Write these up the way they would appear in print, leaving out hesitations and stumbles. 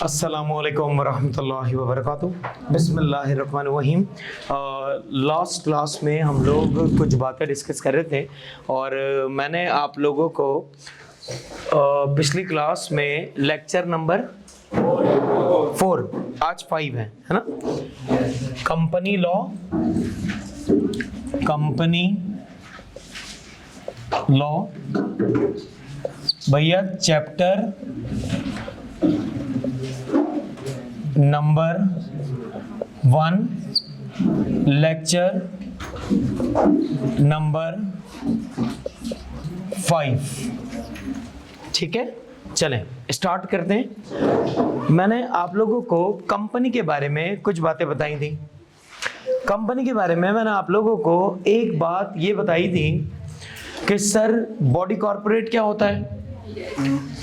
अस्सलामुअलैकुम वरहमतुल्लाहि वबरकातुहू। बिस्मिल्लाहिर्रहमानिर्रहीम। लास्ट क्लास में हम लोग कुछ बातें डिस्कस कर रहे थे और मैंने आप लोगों को पिछली क्लास में लेक्चर नंबर 4, आज 5 है ना, कंपनी लॉ, कंपनी लॉ भैया चैप्टर नंबर 1 लेक्चर नंबर 5। ठीक है, चलें स्टार्ट करते हैं। मैंने आप लोगों को कंपनी के बारे में कुछ बातें बताई थी। कंपनी के बारे में मैंने आप लोगों को एक बात ये बताई थी कि सर बॉडी कॉर्पोरेट क्या होता है।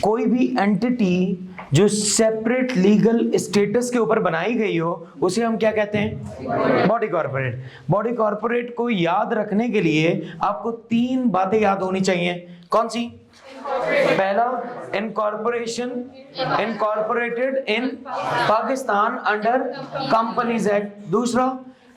कोई भी एंटिटी जो सेपरेट लीगल स्टेटस के ऊपर बनाई गई हो उसे हम क्या कहते हैं, बॉडी कॉर्पोरेट। बॉडी कॉर्पोरेट को याद रखने के लिए आपको 3 बातें याद होनी चाहिए। कौन सी? पहला, incorporation, incorporated in Pakistan under companies act. दूसरा,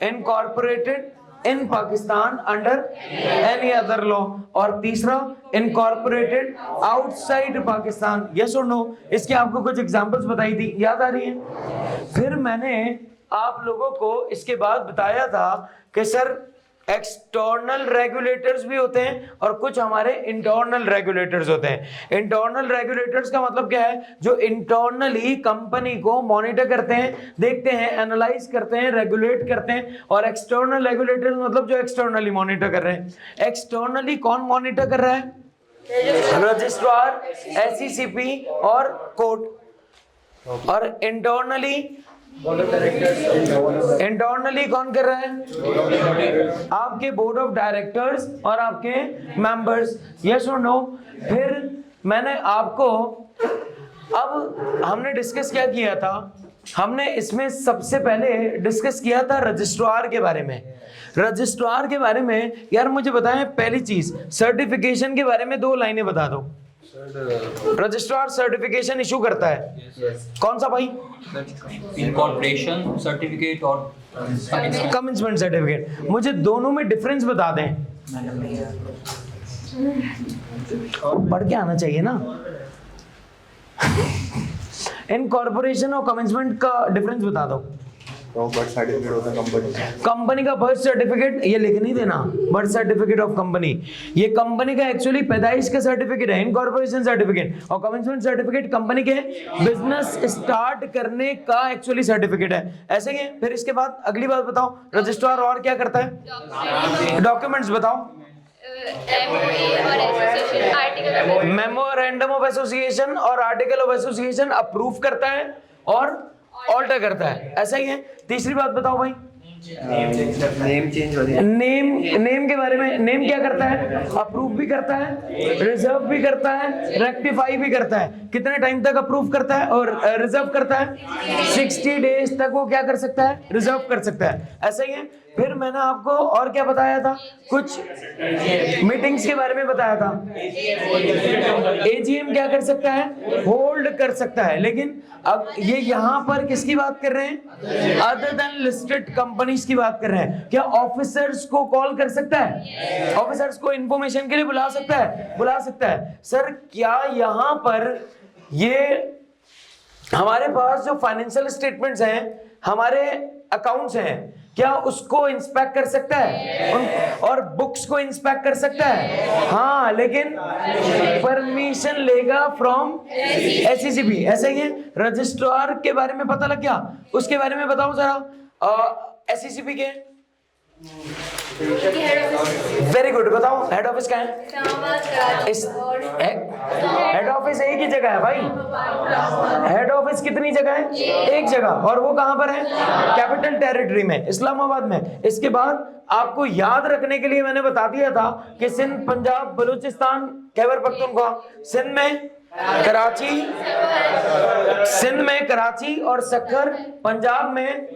incorporated in Pakistan under any other law. और तीसरा, इनकॉर्पोरेटेड आउटसाइड पाकिस्तान। यस और नो? इसके आपको कुछ एग्जांपल्स बताई थी, याद आ रही है? फिर मैंने आप लोगों को इसके बाद बताया था कि सर एक्सटर्नल रेगुलेटर्स भी होते हैं और कुछ हमारे इंटरनल रेगुलेटर्स होते हैं। इंटरनल रेगुलेटर्स का मतलब क्या है? जो इंटरनली कंपनी को मॉनिटर करते हैं, देखते हैं, एनालाइज करते हैं, रेगुलेट करते हैं। और एक्सटर्नल रेगुलेटर्स मतलब जो एक्सटर्नली मॉनिटर कर रहे हैं। एक्सटर्नली कौन मॉनिटर कर रहा है? रजिस्ट्रार, एसईसीपी और कोर्ट। और इंटरनली कौन कर रहा है? आपके बोर्ड ऑफ डायरेक्टर्स और आपके मेंबर्स। यस और नो? फिर मैंने आपको, अब हमने डिस्कस क्या किया था? हमने इसमें सबसे पहले डिस्कस किया था रजिस्ट्रार के बारे में। रजिस्ट्रार के बारे में यार मुझे बताएं, पहली चीज सर्टिफिकेशन के बारे में 2 लाइनें बता दो। रजिस्ट्रार सर्टिफिकेशन इशू करता है। कौन सा भाई? इनकॉर्पोरेशन सर्टिफिकेट और कमिटमेंट सर्टिफिकेट। मुझे दोनों में डिफरेंस बता दें। पढ़ के आना चाहिए ना। इनकॉर्पोरेशन और कमिटमेंट का डिफरेंस बता दो। बर्थ सर्टिफिकेट होता है कंपनी का बर्थ सर्टिफिकेट, ये लिख नहीं देना, बर्थ सर्टिफिकेट ऑफ कंपनी। ये कंपनी का एक्चुअली पैदाइश का सर्टिफिकेट है, इनकॉर्पोरेशन सर्टिफिकेट। और कमिटमेंट सर्टिफिकेट कंपनी के बिजनेस स्टार्ट करने का एक्चुअली सर्टिफिकेट है। ऐसे ही है। फिर इसके बाद अगली बात बताओ, रजिस्ट्रार और क्या करता है? डॉक्यूमेंट्स बताओ। मेमोरेंडम ऑफ एसोसिएशन और आर्टिकल ऑफ एसोसिएशन अप्रूव करता है और ऑल्टर करता है। ऐसा ही है। तीसरी बात बताओ भाई। नेम चेंज हो रही है। नेम के बारे में, नेम क्या करता है? अप्रूव भी करता है, रिजर्व भी करता है, रेक्टिफाई भी करता है। कितने टाइम तक अप्रूव करता है और रिजर्व करता है? 60 डेज तक वो क्या कर सकता है? रिजर्व कर सकता है। ऐसा ही है। फिर मैंने आपको और क्या बताया था? कुछ मीटिंग्स के बारे में बताया था। एजीएम क्या कर सकता है? होल्ड कर सकता है। लेकिन अब ये यहाँ पर किसकी बात कर रहे हैं? अदर देन लिस्टेड कंपनीज की बात कर रहे हैं। क्या ऑफिसर्स को कॉल कर सकता है? ऑफिसर्स को इंफॉर्मेशन के लिए बुला सकता है? बुला सकता है। सर क्या यहाँ पर ये हमारे पास जो फाइनेंशियल स्टेटमेंट्स हैं, हमारे अकाउंट्स हैं, क्या उसको इंस्पेक्ट कर सकता है? और बुक्स को इंस्पेक्ट कर सकता है? हाँ, लेकिन परमिशन लेगा फ्रॉम एसईसीपी। ऐसे ही है। रजिस्ट्रार के बारे में पता लग गया? उसके बारे में बताओ जरा। एसईसीपी के वेरी गुड, बताओ हेड ऑफिस कहाँ है? हेड ऑफिस एक ही जगह है भाई। हेड ऑफिस कितनी जगह है? एक जगह। और वो कहां पर है? कैपिटल टेरिटरी में, इस्लामाबाद में। इसके बाद आपको याद रखने के लिए मैंने बता दिया था कि सिंध, पंजाब, बलूचिस्तान, खैबर पख्तूनख्वा, सिंध में कराची, सिंध में कराची और सक्खर, पंजाब में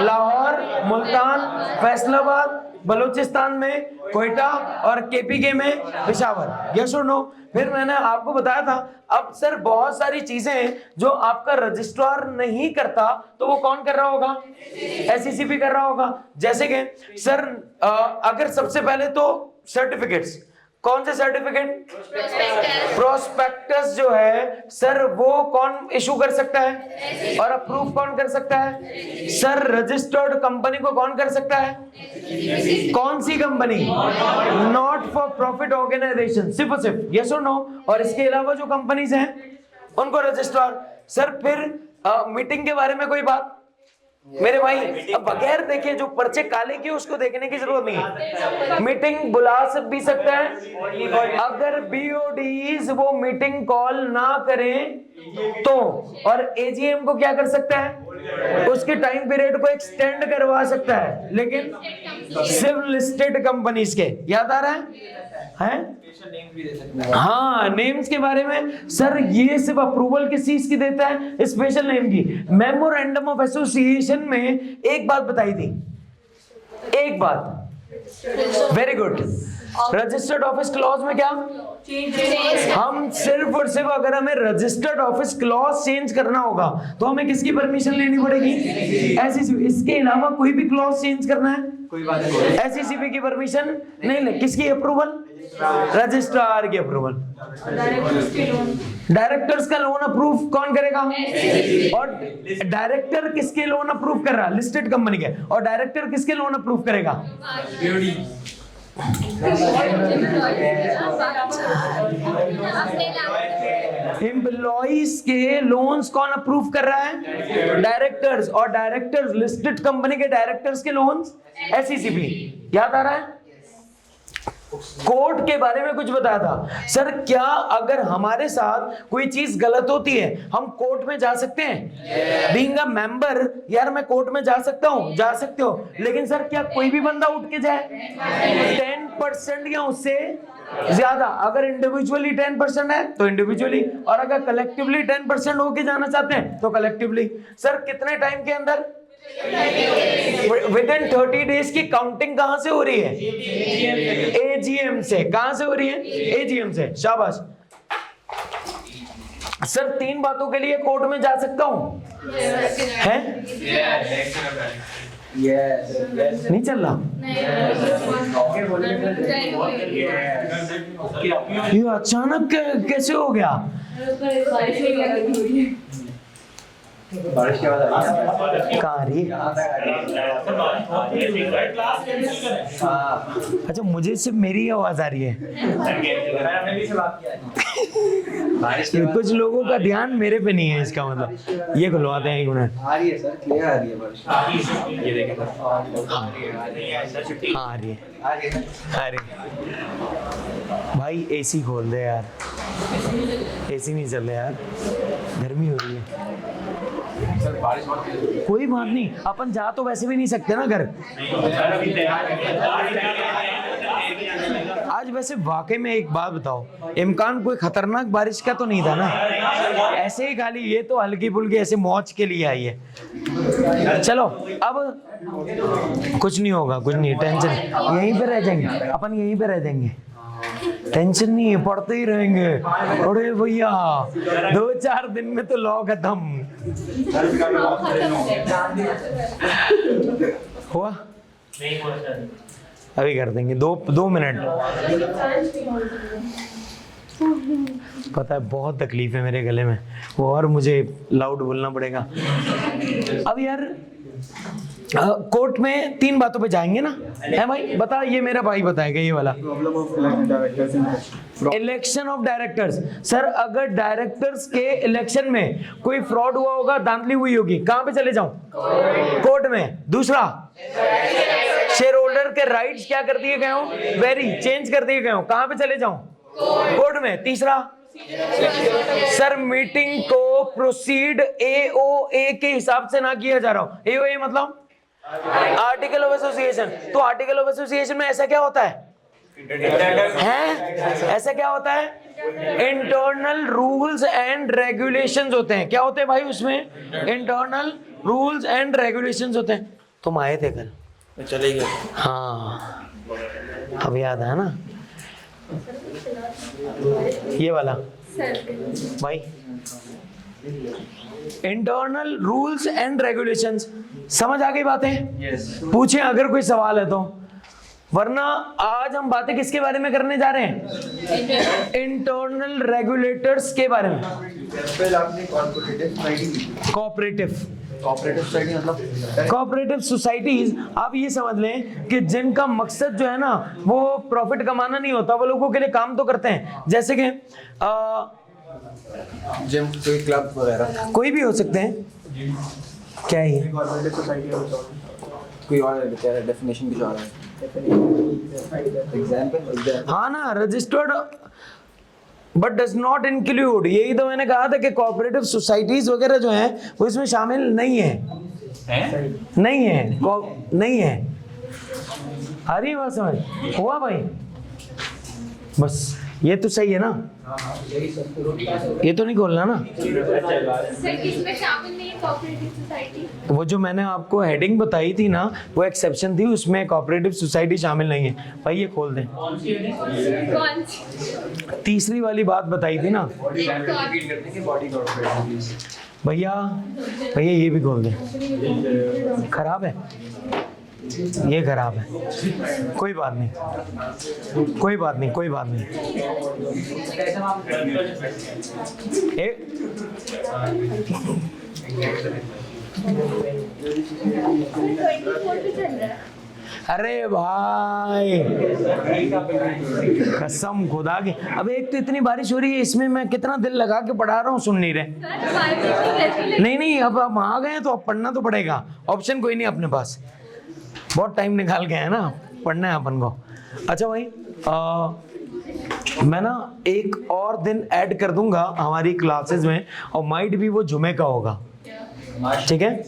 लाहौर, मुल्तान, फैसलाबाद, बलूचिस्तान में कोयटा और केपीके में पेशावर। यस और नो? फिर मैंने आपको बताया था अब सर बहुत सारी चीजें हैं जो आपका रजिस्ट्रार नहीं करता तो वो कौन कर रहा होगा? एसईसीपी कर रहा होगा। जैसे कि सर अगर सबसे पहले तो सर्टिफिकेट्स, कौन से सर्टिफिकेट? प्रोस्पेक्टस जो है सर वो कौन इशू कर सकता है और अप्रूव कौन कर सकता है? सर रजिस्टर्ड कंपनी को कौन कर सकता है? कौन सी कंपनी? नॉट फॉर प्रॉफिट ऑर्गेनाइजेशन, सिर्फ और सिर्फ। यस और नो? और इसके अलावा जो कंपनीज हैं उनको रजिस्ट्रार। सर फिर मीटिंग के बारे में कोई बात? मेरे भाई अब बगैर देखे जो पर्चे काले किए उसको देखने की जरूरत नहीं है। मीटिंग बुला भी सकता है अगर बीओडीज वो मीटिंग कॉल ना करें तो, और एजीएम को क्या कर सकता है? उसके टाइम पीरियड को एक्सटेंड करवा सकता है, लेकिन सिर्फ लिस्टेड कंपनीज के। याद आ रहा है? हाँ, नेम्स के बारे में सर ये सिर्फ अप्रूवल किस चीज की देता है? स्पेशल नेम की। मेमोरेंडम ऑफ एसोसिएशन में एक बात बताई थी, एक बात, very good. Registered office clause में क्या? हम सिर्फ और सिर्फ अगर हमें रजिस्टर्ड ऑफिस क्लॉज चेंज करना होगा तो हमें किसकी परमिशन लेनी पड़ेगी? एसईसीपी। इसके अलावा कोई भी क्लॉज चेंज करना है कोई बात नहीं, एसईसीपी की परमिशन नहीं ले। किसकी अप्रूवल? रजिस्ट्रार की अप्रूवल। डायरेक्टर्स का लोन अप्रूव कौन करेगा? और डायरेक्टर किसके लोन अप्रूव कर रहा है? लिस्टेड कंपनी के। और डायरेक्टर किसके लोन अप्रूव करेगा? एम्प्लॉइज के लोन्स कौन अप्रूव कर रहा है? डायरेक्टर्स। और डायरेक्टर्स, लिस्टेड कंपनी के डायरेक्टर्स के लोन्स एसईसीपी। याद आ रहा है? कोर्ट के बारे में कुछ बताया था सर। क्या अगर हमारे साथ कोई चीज गलत होती है हम कोर्ट में जा सकते हैं? बीइंग अ मेंबर यार मैं कोर्ट में जा सकता हूँ? जा सकते हो, लेकिन सर क्या कोई भी बंदा उठ के जाए? 10% या उससे ज्यादा। अगर इंडिविजुअली 10% है तो इंडिविजुअली, और अगर कलेक्टिवली 10% होके जाना चाहते हैं तो कलेक्टिवली। सर कितने टाइम के अंदर? विदिन 30 डेज की काउंटिंग कहां से हो रही है? एजीएम से। कहां से हो रही है? एजीएम से। शाबाश। सर 3 बातों के लिए कोर्ट में जा सकता हूं? है? नहीं चल रहा? ये अचानक कैसे हो गया? बारिश की आवाज आ रही है? कहाँ आ रही है? अच्छा मुझे सिर्फ मेरी आवाज आ रही है। कुछ लोगों का ध्यान मेरे पे नहीं है, इसका मतलब। ये खुलवाते हैं एक मिनट। आ रही है सर, क्लियर आ रही है बारिश। ये देखें सर। हाँ आ रही है। आ रही है। भाई एसी खोल दे यार, एसी नहीं चल रहा यार, गर्मी हो रही है। सर बारिश कोई बात नहीं, अपन जा तो वैसे भी नहीं सकते ना घर। आज वैसे वाकई में एक बात बताओ, इम्कान कोई खतरनाक बारिश का तो नहीं था ना? ऐसे ही खाली ये तो हल्की फुल्की ऐसे मौज के लिए आई है। चलो अब कुछ नहीं होगा, कुछ नहीं, टेंशन यहीं पे रह जाएंगे अपन, यहीं पे रह जाएंगे, टेंशन नहीं है, पढ़ते ही रहेंगे। अरे भैया 2-4 दिन में तो लॉ खत्म हुआ। अभी कर देंगे 2 मिनट। पता है बहुत तकलीफ है मेरे गले में वो, और मुझे लाउड बोलना पड़ेगा। अब यार कोर्ट में 3 बातों पे जाएंगे ना, है भाई? बता, ये मेरा भाई बताएगा ये वाला। Election of directors. सर अगर डायरेक्टर्स के इलेक्शन में कोई फ्रॉड हुआ होगा, धांधली हुई होगी, कहां पे चले जाऊं? कोर्ट में। दूसरा, शेयर होल्डर के राइट्स क्या कर दिए गए हो? वेरी चेंज कर दिए गए हो, कहां पे चले जाऊं? कोर्ट में। तीसरा, सर मीटिंग को प्रोसीड एओए के हिसाब से ना किया जा रहा हो। एओए मतलब आर्टिकल ऑफ एसोसिएशन। तो आर्टिकल ऑफ एसोसिएशन में ऐसा क्या होता है? ऐसा क्या होता है? इंटरनल रूल्स एंड रेगुलेशंस होते हैं। क्या होते हैं भाई उसमें? इंटरनल रूल्स एंड रेगुलेशंस होते हैं। तुम आए थे कल, चले गए। हाँ अब याद है ना, ये वाला भाई, इंटरनल रूल्स एंड रेगुलेशंस। समझ आ गई बातें? पूछें अगर कोई सवाल है तो, वरना आज हम बातें किसके बारे में करने जा रहे हैं? इंटरनल रेगुलेटर्स के बारे में। आपने कोऑपरेटिव सोसाइटी मतलब कोऑपरेटिव सोसाइटीज, आप ये समझ लें कि जिनका मकसद जो है ना वो प्रॉफिट कमाना नहीं होता, वो लोगों के लिए काम तो करते हैं। जैसे कि जिम, कोई क्लब वगैरह, कोई भी हो सकते हैं। क्या है ये? कोऑपरेटिव सोसाइटी कोई और क्या है डेफिनेशन भी जा रहा है? एग्जांपल हाँ ना, registered but does not include, यही तो मैंने कहा था कि कोऑपरेटिव सोसाइटीज वगैरह जो हैं वो इसमें शामिल नहीं है। नहीं है, नहीं है। आ रही बात समझ? हुआ भाई? बस ये तो सही है ना, ये तो नहीं खोलना ना। सर किसमें शामिल नहीं है कोऑपरेटिव सोसाइटी? वो जो मैंने आपको हेडिंग बताई थी ना, वो एक्सेप्शन थी, उसमें कोऑपरेटिव सोसाइटी शामिल नहीं है भाई। ये खोल दें, कौन सी? तीसरी वाली बात बताई थी ना भैया, भैया ये भी खोल दें। खराब है ये, खराब है, कोई बात नहीं, कोई बात नहीं, कोई बात नहीं। अरे भाई कसम खुदा की, अब एक तो इतनी बारिश हो रही है, इसमें मैं कितना दिल लगा के पढ़ा रहा हूँ, सुन नहीं रहे। नहीं नहीं, अब हम आ गए तो अब पढ़ना तो पड़ेगा, ऑप्शन कोई नहीं अपने पास, बहुत टाइम निकाल के है ना, पढ़ना है अपन को। अच्छा भाई, मैं ना एक और दिन ऐड कर दूंगा हमारी क्लासेस में, और माइट भी वो जुमे का होगा, ठीक है?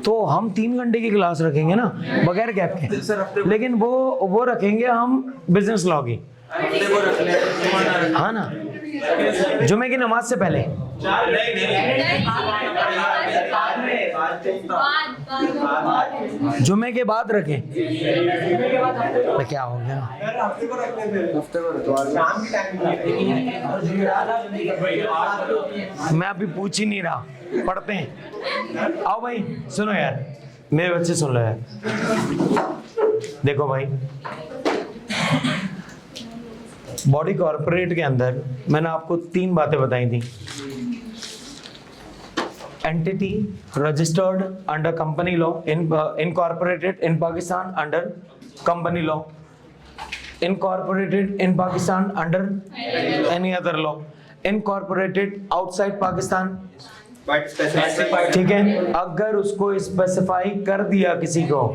तो हम 3 घंटे की क्लास रखेंगे ना बगैर गैप के, लेकिन वो रखेंगे हम बिजनेस लॉ की, हाँ ना, जुमे की नमाज से पहले। जुमे के बाद रखें तो क्या हो गया? मैं अभी पूछ ही नहीं रहा, पढ़ते हैं। आओ भाई सुनो यार, मेरे बच्चे सुन लो यार। देखो भाई, बॉडी कॉर्पोरेट के अंदर मैंने आपको 3 बातें बताई थी। Entity registered under company law, incorporated in Pakistan under company law, incorporated in Pakistan under any other law, incorporated outside Pakistan, ठीक है? अगर उसको स्पेसिफाई कर दिया किसी को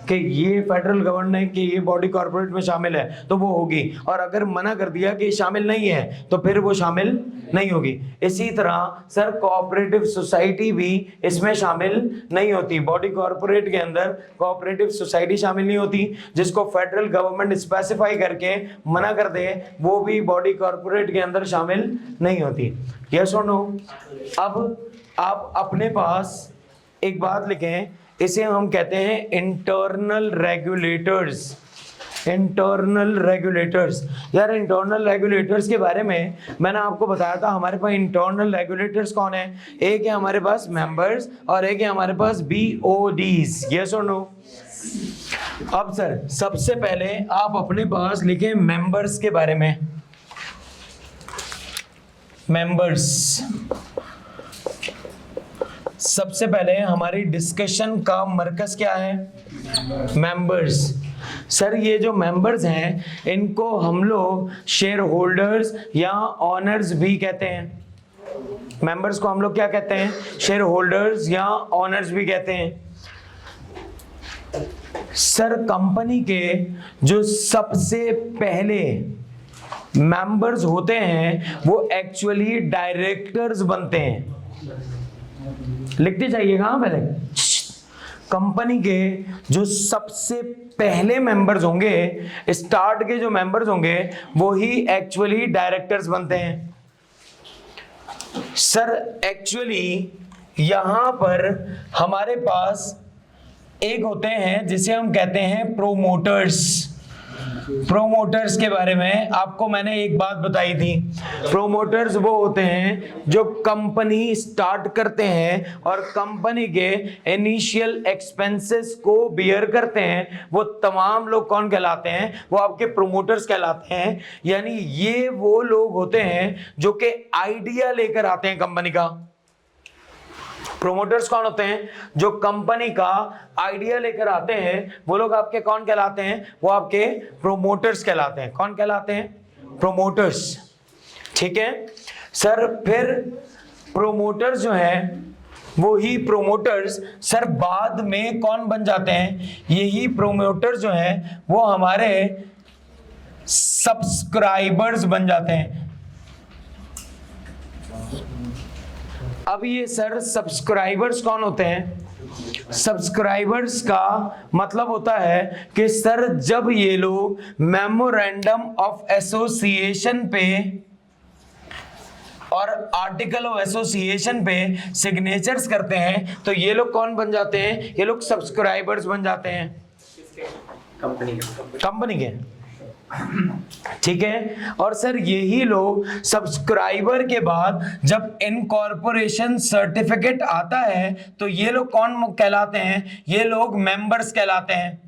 कि ये फेडरल गवर्नमेंट की ये बॉडी कॉर्पोरेट में शामिल है तो वो होगी, और अगर मना कर दिया कि शामिल नहीं है तो फिर वो शामिल नहीं होगी। इसी तरह सर कोऑपरेटिव सोसाइटी भी इसमें शामिल नहीं होती। बॉडी कॉर्पोरेट के अंदर कोऑपरेटिव सोसाइटी शामिल नहीं होती, जिसको फेडरल गवर्नमेंट स्पेसिफाई करके मना कर दे वो भी बॉडी कॉर्पोरेट के अंदर शामिल नहीं होती। यस और नो? अब आप अपने पास एक बात लिखें, इसे हम कहते हैं इंटरनल रेगुलेटर्स। इंटरनल रेगुलेटर्स, यार इंटरनल रेगुलेटर्स के बारे में मैंने आपको बताया था। हमारे पास इंटरनल रेगुलेटर्स कौन है? एक है हमारे पास मेंबर्स और एक है हमारे पास BODs। यस और नो? अब सर सबसे पहले आप अपने पास लिखें मेंबर्स के बारे में। मेंबर्स, सबसे पहले हमारी डिस्कशन का मरकज क्या है? मेंबर्स। सर ये जो मेंबर्स हैं इनको हम लोग शेयर होल्डर्स या ऑनर्स भी कहते हैं। मेंबर्स को हम लोग क्या कहते हैं? शेयर होल्डर्स या ऑनर्स भी कहते हैं। सर कंपनी के जो सबसे पहले मेंबर्स होते हैं वो एक्चुअली डायरेक्टर्स बनते हैं। लिखते जाइएगा पहले, कंपनी के जो सबसे पहले मेंबर्स होंगे, स्टार्ट के जो मेंबर्स होंगे वो ही एक्चुअली डायरेक्टर्स बनते हैं। सर एक्चुअली यहां पर हमारे पास एक होते हैं जिसे हम कहते हैं प्रोमोटर्स। प्रोमोटर्स के बारे में आपको मैंने एक बात बताई थी। प्रोमोटर्स वो होते हैं जो कंपनी स्टार्ट करते हैं और कंपनी के इनिशियल एक्सपेंसेस को बियर करते हैं। वो तमाम लोग कौन कहलाते हैं? वो आपके प्रोमोटर्स कहलाते हैं। यानी ये वो लोग होते हैं जो कि आइडिया लेकर आते हैं कंपनी का। प्रोमोटर्स कौन होते हैं? जो कंपनी का आइडिया लेकर आते हैं, वो लोग आपके कौन कहलाते हैं? वो आपके प्रोमोटर्स कहलाते हैं। कौन कहलाते हैं? प्रोमोटर्स। ठीक है सर। फिर प्रोमोटर्स जो हैं वो ही प्रोमोटर्स सर बाद में कौन बन जाते हैं? यही प्रोमोटर्स जो हैं वो हमारे सब्सक्राइबर्स बन जाते हैं। अब ये सर सब्सक्राइबर्स कौन होते हैं? सब्सक्राइबर्स का मतलब होता है कि सर जब ये लोग मेमोरेंडम ऑफ एसोसिएशन पे और आर्टिकल ऑफ एसोसिएशन पे सिग्नेचर्स करते हैं तो ये लोग कौन बन जाते हैं? ये लोग सब्सक्राइबर्स बन जाते हैं कंपनी के। ठीक है। और सर यही लोग सब्सक्राइबर के बाद जब इनकॉर्पोरेशन सर्टिफिकेट आता है तो ये लोग कौन कहलाते हैं? ये लोग मेंबर्स कहलाते हैं।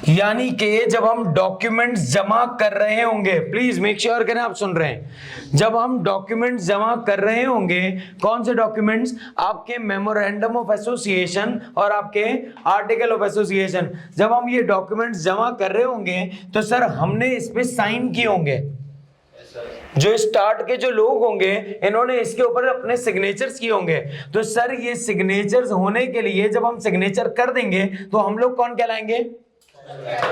यानी कि जब हम डॉक्यूमेंट्स जमा कर रहे होंगे, प्लीज मेक श्योर करें आप सुन रहे हैं, जब हम डॉक्यूमेंट्स जमा कर रहे होंगे, कौन से डॉक्यूमेंट्स? आपके मेमोरेंडम ऑफ एसोसिएशन और आपके आर्टिकल ऑफ एसोसिएशन। जब हम ये डॉक्यूमेंट्स जमा कर रहे होंगे तो सर हमने इस पे साइन किए होंगे। जो स्टार्ट के जो लोग होंगे इन्होंने इसके ऊपर अपने सिग्नेचर्स किए होंगे। तो सर ये सिग्नेचर्स होने के लिए जब हम सिग्नेचर कर देंगे तो हम लोग कौन कहलाएंगे?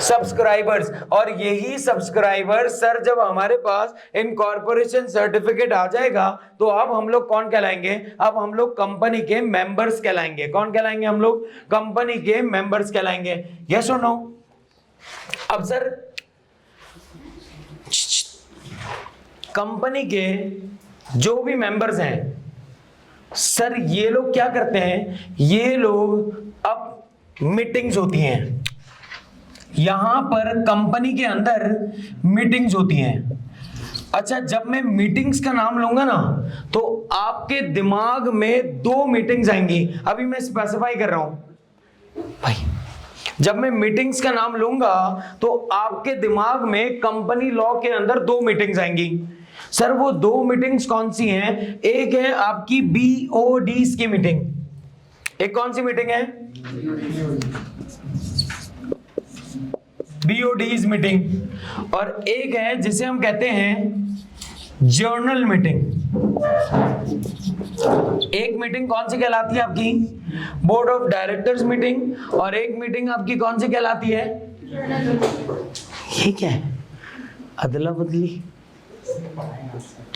सब्सक्राइबर्स। और यही सब्सक्राइबर्स सर जब हमारे पास इनकॉर्पोरेशन सर्टिफिकेट आ जाएगा तो अब हम लोग कौन कहलाएंगे? अब हम लोग कंपनी के मेंबर्स कहलाएंगे। कौन कहलाएंगे? हम लोग कंपनी के मेंबर्स कहलाएंगे। यस और नो? अब सर कंपनी के जो भी मेंबर्स हैं सर ये लोग क्या करते हैं? ये लोग अब मीटिंग्स होती हैं, यहां पर कंपनी के अंदर मीटिंग्स होती हैं। अच्छा, जब मैं मीटिंग्स का नाम लूंगा ना तो आपके दिमाग में 2 मीटिंग्स आएंगी। अभी मैं स्पेसिफाई कर रहा हूं भाई, जब मैं मीटिंग्स का नाम लूंगा तो आपके दिमाग में कंपनी लॉ के अंदर 2 मीटिंग्स आएंगी। सर वो 2 मीटिंग्स कौन सी हैं? एक है आपकी BODs की मीटिंग। एक कौन सी मीटिंग है? BODs meeting. और एक है जिसे हम कहते हैं जर्नल मीटिंग। एक मीटिंग कौन सी कहलाती है आपकी? Board of directors meeting. और एक मीटिंग आपकी कौन सी कहलाती है? ये क्या है? अदला बदली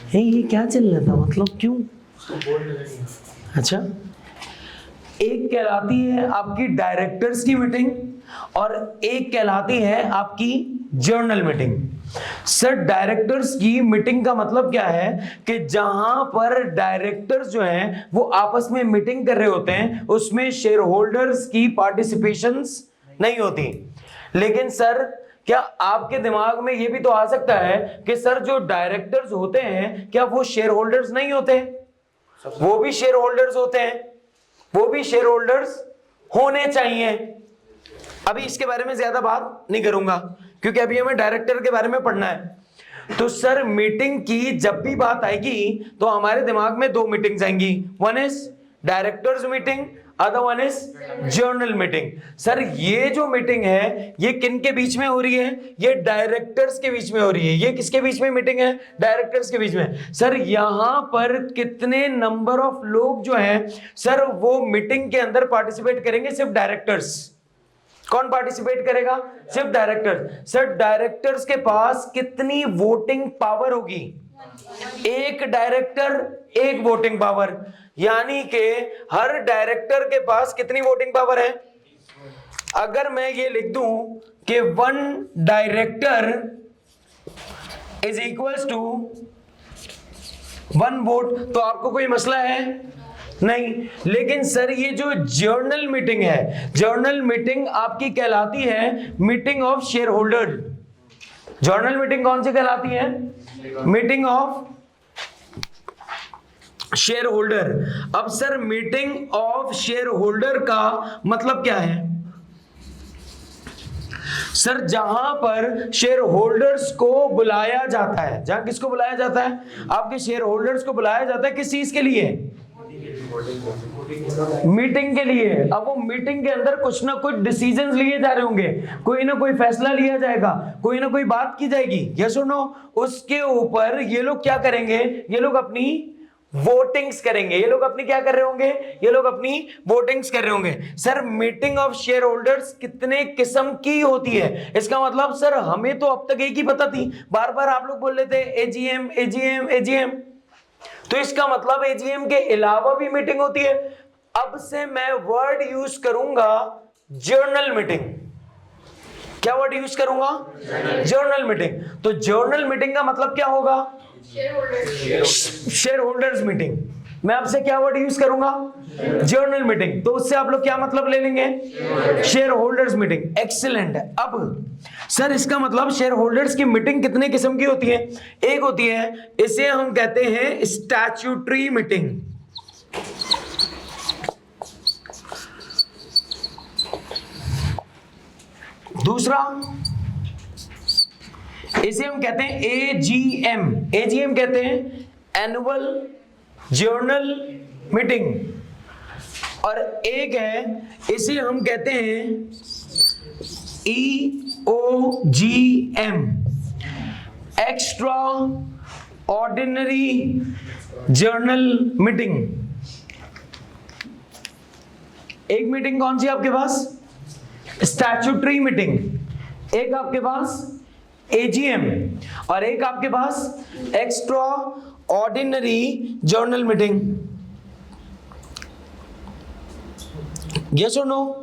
है, ये क्या चल रहा था? मतलब क्यों? अच्छा, एक कहलाती है आपकी डायरेक्टर्स की मीटिंग और एक कहलाती है आपकी जर्नल मीटिंग। सर डायरेक्टर्स की मीटिंग का मतलब क्या है कि जहां पर डायरेक्टर्स जो हैं वो आपस में मीटिंग कर रहे होते हैं, उसमें शेयर होल्डर्स की पार्टिसिपेशंस नहीं होती। लेकिन सर क्या आपके दिमाग में ये भी तो आ सकता है कि सर जो डायरेक्टर्स होते हैं क्या वो शेयर होल्डर्स नहीं होते? वो भी शेयर होल्डर्स होते हैं, वो भी शेयर होल्डर्स होने चाहिए। अभी इसके बारे में ज्यादा बात नहीं करूंगा क्योंकि अभी हमें डायरेक्टर के बारे में पढ़ना है। तो सर मीटिंग की जब भी बात आएगी तो हमारे दिमाग में 2 मीटिंग्स आएंगी। One is directors meeting, other one is journal meeting. Sir ये जो मीटिंग है ये किन के बीच में हो रही है? ये डायरेक्टर्स के बीच में हो रही है। ये किसके बीच में मीटिंग है? डायरेक्टर्स के बीच में। सर यहां पर कितने नंबर ऑफ लोग जो हैं सर वो मीटिंग के अंदर पार्टिसिपेट करेंगे? सिर्फ डायरेक्टर्स। कौन पार्टिसिपेट करेगा? सिर्फ डायरेक्टर्स। सर डायरेक्टर्स के पास कितनी वोटिंग पावर होगी? एक डायरेक्टर एक वोटिंग पावर, यानी कि हर डायरेक्टर के पास कितनी वोटिंग पावर है? अगर मैं ये लिख दूं कि 1 director is equals to 1 vote तो आपको कोई मसला है? नहीं, लेकिन सर ये जो जर्नल मीटिंग है, जर्नल मीटिंग आपकी कहलाती है meeting of shareholder. General meeting कौन सी कहलाती है? Meeting of shareholder. अब sir meeting of shareholder का मतलब क्या है? सर जहां पर शेयर होल्डर्स को बुलाया जाता है, जहां किसको बुलाया जाता है? आपके शेयर होल्डर्स को बुलाया जाता है किस चीज के लिए? मीटिंग के लिए। अब वो मीटिंग के अंदर कुछ ना कुछ डिसीजंस लिए जा रहे होंगे, कोई ना कोई फैसला लिया जाएगा, कोई ना कोई बात की जाएगी, यस और नो। उसके ऊपर ये लोग क्या करेंगे? ये लोग अपनी वोटिंग्स करेंगे। ये लोग अपनी क्या कर रहे होंगे? ये लोग अपनी वोटिंग्स कर रहे होंगे। Sir meeting of share holders कितने किस्म की होती है? इसका मतलब सर हमें तो अब तक एक ही पता थी, बार बार आप लोग बोल रहे थे एजीएम एजीएम एजीएम, तो इसका मतलब एजीएम के अलावा भी मीटिंग होती है। अब से मैं वर्ड यूज करूंगा जर्नल मीटिंग। क्या वर्ड यूज करूंगा? Journal meeting. तो जर्नल मीटिंग का मतलब क्या होगा? Share holders meeting. मैं आपसे क्या वर्ड यूज करूंगा? Journal meeting. तो उससे आप लोग क्या मतलब ले लेंगे? Share holders meeting. एक्सीलेंट। अब सर इसका मतलब शेयर होल्डर्स की मीटिंग कितने किस्म की होती है? एक होती है, इसे हम कहते हैं स्टैट्यूटरी मीटिंग। दूसरा इसे हम कहते हैं एजीएम। एजीएम कहते हैं एनुअल जर्नल मीटिंग। और एक है, इसे हम कहते हैं EOGM, extra ordinary general meeting. एक मीटिंग कौन सी आपके पास? Statutory meeting. एक आपके पास एजीएम और एक आपके पास extraordinary general meeting. Yes और नो?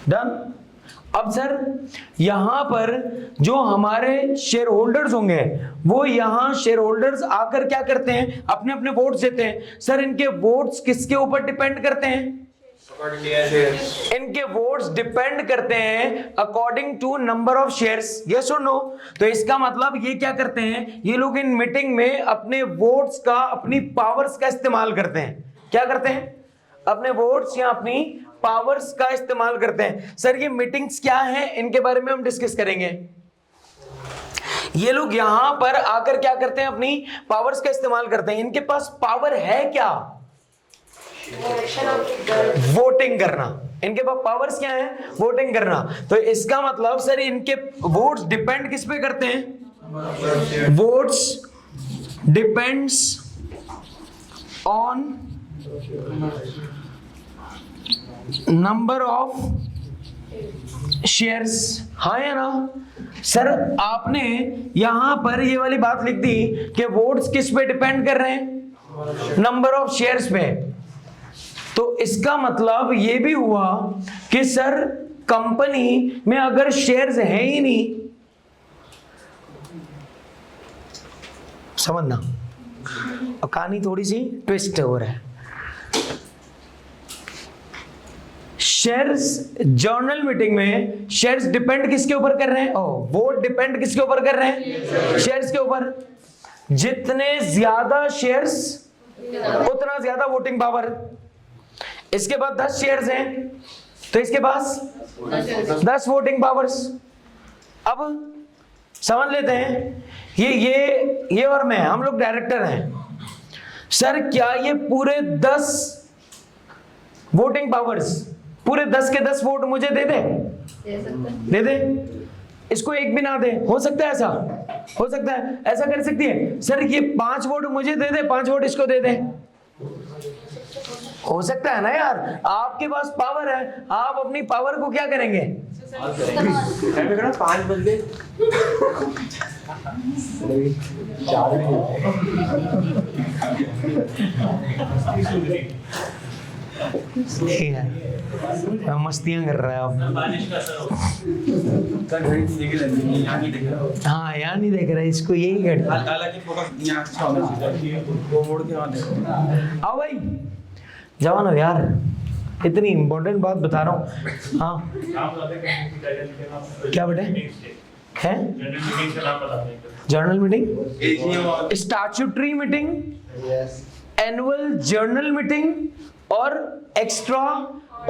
डन। अब सर यहां पर जो हमारे शेयर होल्डर्स होंगे, वो यहां शेयर होल्डर्स आकर क्या करते हैं? अपने अपने वोट्स देते हैं। सर इनके वोट्स किसके ऊपर डिपेंड करते हैं? इनके वोट्स डिपेंड करते हैं according to number of shares. Yes और नो? तो इसका मतलब ये क्या करते हैं? ये लोग इन मीटिंग में अपने वोट्स का, अपनी पावर्स का इस्तेमाल करते हैं। क्या करते हैं? अपने वोट्स या अपनी पावर्स का इस्तेमाल करते हैं। सर ये मीटिंग्स क्या हैं, इनके बारे में हम डिस्कस करेंगे। ये लोग यहां पर आकर क्या करते हैं? अपनी पावर्स का इस्तेमाल करते हैं। इनके पास पावर है क्या? वोटिंग करना। इनके पास पावर्स क्या है? वोटिंग करना। तो इसका मतलब सर इनके वोट्स डिपेंड किस पे करते हैं? Votes depends on number of shares. हाँ या ना? सर आपने यहां पर ये वाली बात लिख दी कि वोट्स किस पे डिपेंड कर रहे हैं? नंबर ऑफ शेयर्स पे। तो इसका मतलब ये भी हुआ कि सर कंपनी में अगर शेयर्स है ही नहीं, समझना कहानी थोड़ी सी ट्विस्ट हो रहा है। शेयर्स जर्नल मीटिंग में शेयर्स डिपेंड किसके ऊपर कर रहे हैं? वोट डिपेंड किसके ऊपर कर रहे हैं? शेयर्स के ऊपर। जितने ज्यादा शेयर्स उतना ज्यादा वोटिंग पावर। इसके बाद 10 शेयर्स हैं तो इसके पास 10 वोटिंग पावर्स। अब समझ लेते हैं, ये और मैं, हम लोग डायरेक्टर हैं। सर क्या ये पूरे 10 वोटिंग पावर्स, पूरे 10 के 10 वोट मुझे दे दे? इसको एक भी ना दे? हो सकता है ऐसा? हो सकता है ऐसा कर सकती है? सर ये 5 वोट मुझे दे दे, 5 वोट इसको दे दे? हो सकता है ना यार? आपके पास पावर है, आप अपनी पावर को क्या करेंगे? 5 बंदे 4 ठीक है, मैं मस्तियाँ कर रहा है अब। हाँ यहाँ नहीं देख रहा, इसको यही कर। आओ भाई, जवान हो यार, इतनी इम्पोर्टेंट बात बता रहा हूँ। हाँ क्या बेटे है? General meeting, statutory meeting, annual journal meeting और एक्स्ट्रा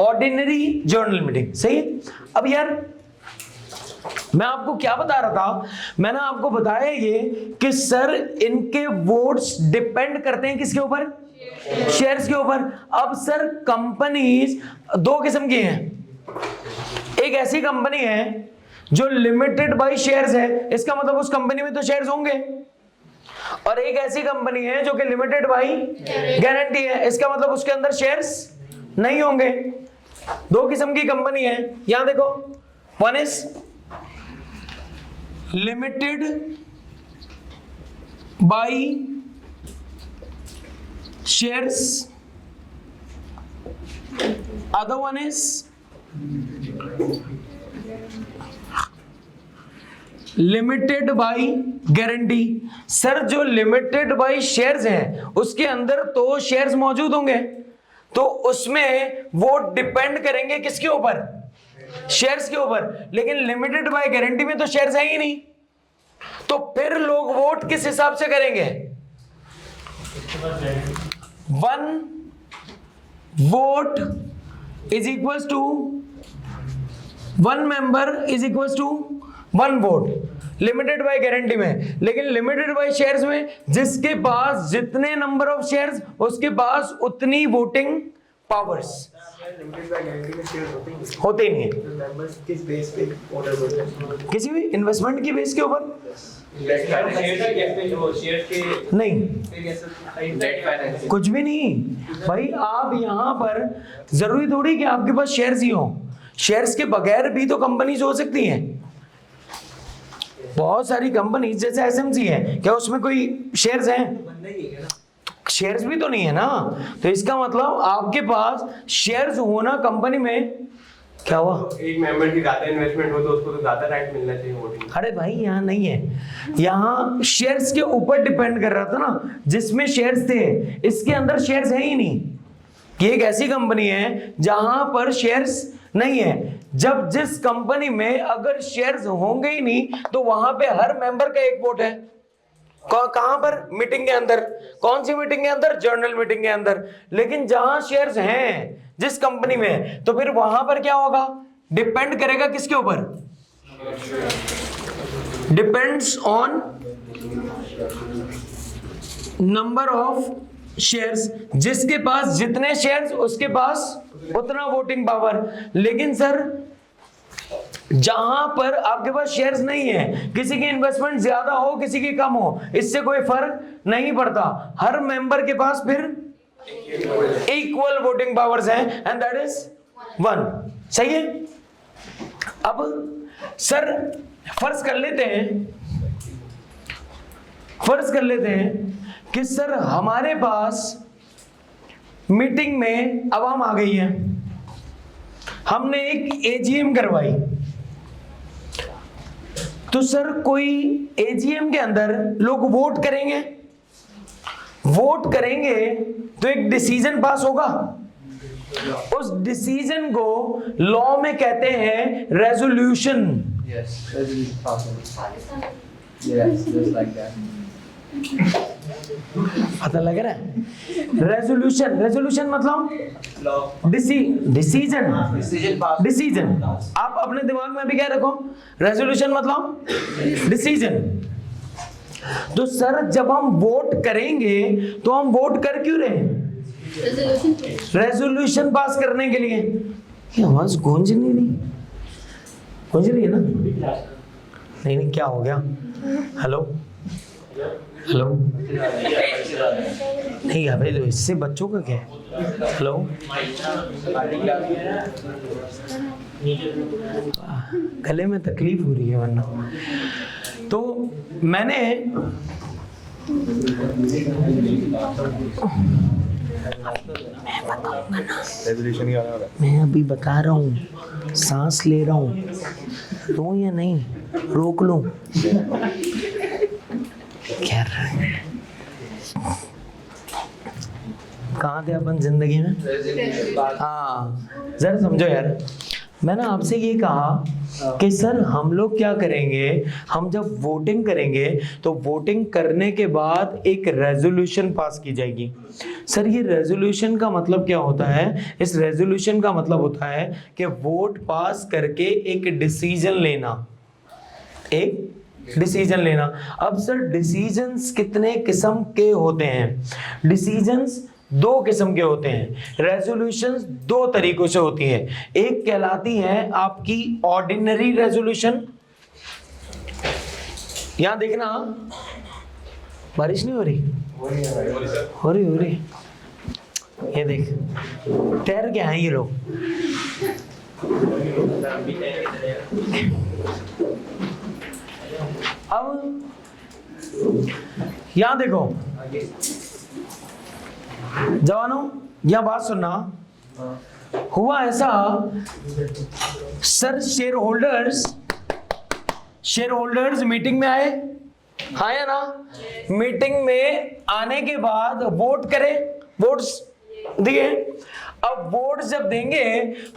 ऑर्डिनरी जर्नल मीटिंग। सही है। अब यार मैं आपको क्या बता रहा था, मैंने आपको बताया ये कि सर इनके वोट्स डिपेंड करते हैं किसके ऊपर? शेयर्स के ऊपर। अब सर कंपनीज दो किस्म की हैं। एक ऐसी कंपनी है जो लिमिटेड बाय शेयर्स है, इसका मतलब उस कंपनी में तो शेयर्स होंगे, और एक ऐसी कंपनी है जो कि लिमिटेड बाय गारंटी है, इसका मतलब उसके अंदर शेयर्स नहीं होंगे। दो किस्म की कंपनी है, यहां देखो, one is limited by shares, other one is limited by guarantee. Sir जो लिमिटेड बाय शेयर्स हैं उसके अंदर तो शेयर्स मौजूद होंगे, तो उसमें वो डिपेंड करेंगे किसके ऊपर? शेयर्स के ऊपर। लेकिन लिमिटेड बाय गारंटी में तो शेयर्स है ही नहीं, तो फिर लोग वोट किस हिसाब से करेंगे? One vote is equals to one member is equals to one vote limited by guarantee में। लेकिन लिमिटेड बाय शेयर्स में जिसके पास जितने नंबर ऑफ शेयर्स उसके पास उतनी वोटिंग पावर्स। होते ही नहीं है। किस बेस पे ऑर्डर होते हैं? किसी भी इन्वेस्टमेंट की बेस के ऊपर नहीं, कुछ भी नहीं भाई। आप यहाँ पर जरूरी थोड़ी कि आपके पास शेयर्स ही हो, शेयर्स के बगैर भी तो कंपनीज हो सकती हैं। बहुत सारी कंपनीज जैसे एसएमसी है, क्या उसमें कोई शेयर्स हैं? शेयर्स भी तो नहीं है ना। तो इसका मतलब आपके पास शेयर्स होना कंपनी में क्या हुआ? एक मेंबर की ज्यादा इन्वेस्टमेंट हो तो उसको तो ज्यादा राइट मिलना चाहिए वोटिंग। अरे भाई यहाँ नहीं है, यहाँ शेयर्स के ऊपर डिपेंड कर रहा था ना, जिसमें शेयर्स थे, इसके अंदर शेयर्स है ही नहीं। ये एक ऐसी कंपनी है जहां पर शेयर्स नहीं है। जब जिस कंपनी में अगर शेयर्स होंगे ही नहीं तो वहां पे हर मेंबर का एक वोट है। कहां पर? मीटिंग के अंदर। कौन सी मीटिंग के अंदर? जर्नल मीटिंग के अंदर। लेकिन जहां शेयर्स हैं जिस कंपनी में, तो फिर वहां पर क्या होगा? डिपेंड करेगा किसके ऊपर? Depends on number of shares. जिसके पास जितने शेयर्स उसके पास उतना वोटिंग पावर। लेकिन सर जहां पर आपके पास शेयर्स नहीं है, किसी की इन्वेस्टमेंट ज्यादा हो किसी की कम हो, इससे कोई फर्क नहीं पड़ता। हर मेंबर के पास फिर इक्वल वोटिंग पावर्स हैं एंड दैट इज वन। सही है। अब सर फर्ज कर लेते हैं कि सर हमारे पास मीटिंग में आवाम आ गई है, हमने एक एजीएम करवाई, तो सर कोई एजीएम के अंदर लोग वोट करेंगे तो एक डिसीजन पास होगा। उस डिसीजन को लॉ में कहते हैं रेजोल्यूशन। पता लग रहा है? रेजोल्यूशन मतलब डिसीजन। आप अपने दिमाग में भी क्या रखो? रेजोल्यूशन मतलब डिसीजन। तो सर जब हम वोट करेंगे तो हम वोट कर क्यों रहे हैं? रेजोल्यूशन पास करने के लिए। ये आवाज गूंज रही है ना? नहीं क्या हो गया? हेलो नहीं अबे तो इससे बच्चों का क्या है? हेलो गले में तकलीफ हो रही है वरना। तो मैंने रेजोल्यूशन ही आने वाला है। मैं अभी बता रहा हूँ, सांस ले रहा हूँ, लूं या नहीं, रोक लूं? क्या कहाँ थे अपन जिंदगी में? हाँ, जरा समझो यार, मैंने आपसे ये कहा कि सर हम लोग क्या करेंगे, हम जब वोटिंग करेंगे तो वोटिंग करने के बाद एक रेजोल्यूशन पास की जाएगी। सर ये रेजोल्यूशन का मतलब क्या होता है? इस रेजोल्यूशन का मतलब होता है कि वोट पास करके एक डिसीजन लेना, एक डिसीजन लेना। अब सर डिसीजंस कितने किस्म के होते हैं? डिसीजंस दो किस्म के होते हैं। रेजोल्यूशंस दो तरीकों से होती है। एक कहलाती है आपकी ऑर्डिनरी रेजोल्यूशन, यहां देखना, बारिश नहीं हो रही? हो रही। ये देख, तैर के हैं ये लोग। अब यहां देखो जवानों, यह बात सुनना, हुआ ऐसा सर, शेयर होल्डर्स मीटिंग में आए, हाँ या ना? मीटिंग में आने के बाद वोट करें, वोट्स दिए। अब वोट जब देंगे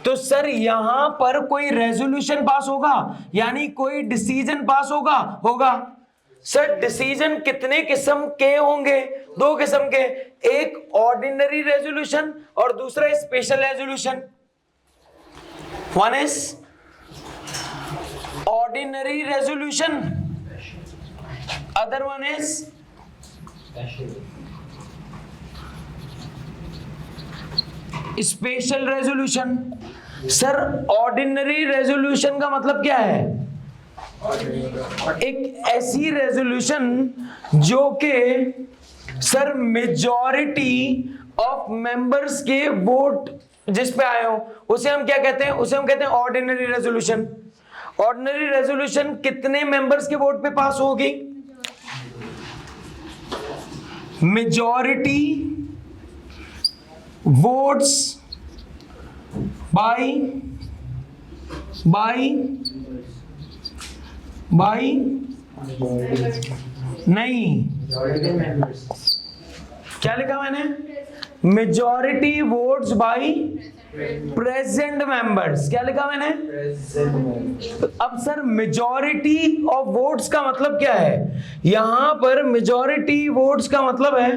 तो सर यहां पर कोई रेजोल्यूशन पास होगा, यानी कोई डिसीजन पास होगा। सर डिसीजन कितने किस्म के होंगे? दो किस्म के, एक ऑर्डिनरी रेजोल्यूशन और दूसरा special resolution. One is ordinary resolution, other one is special resolution. Sir ordinary resolution का मतलब क्या है? एक ऐसी रेजोल्यूशन जो कि सर मेजॉरिटी ऑफ मेंबर्स के वोट जिस पे आए हो, उसे हम क्या कहते हैं? उसे हम कहते हैं ऑर्डिनरी रेजोल्यूशन। ऑर्डिनरी रेजोल्यूशन कितने मेंबर्स के वोट पे पास होगी? मेजॉरिटी वोट्स बाय नहीं, क्या लिखा मैंने? Majority votes by present members. क्या लिखा मैंने? अब सर मेजॉरिटी ऑफ वोट्स का मतलब क्या है? यहां पर मेजॉरिटी वोट्स का मतलब है,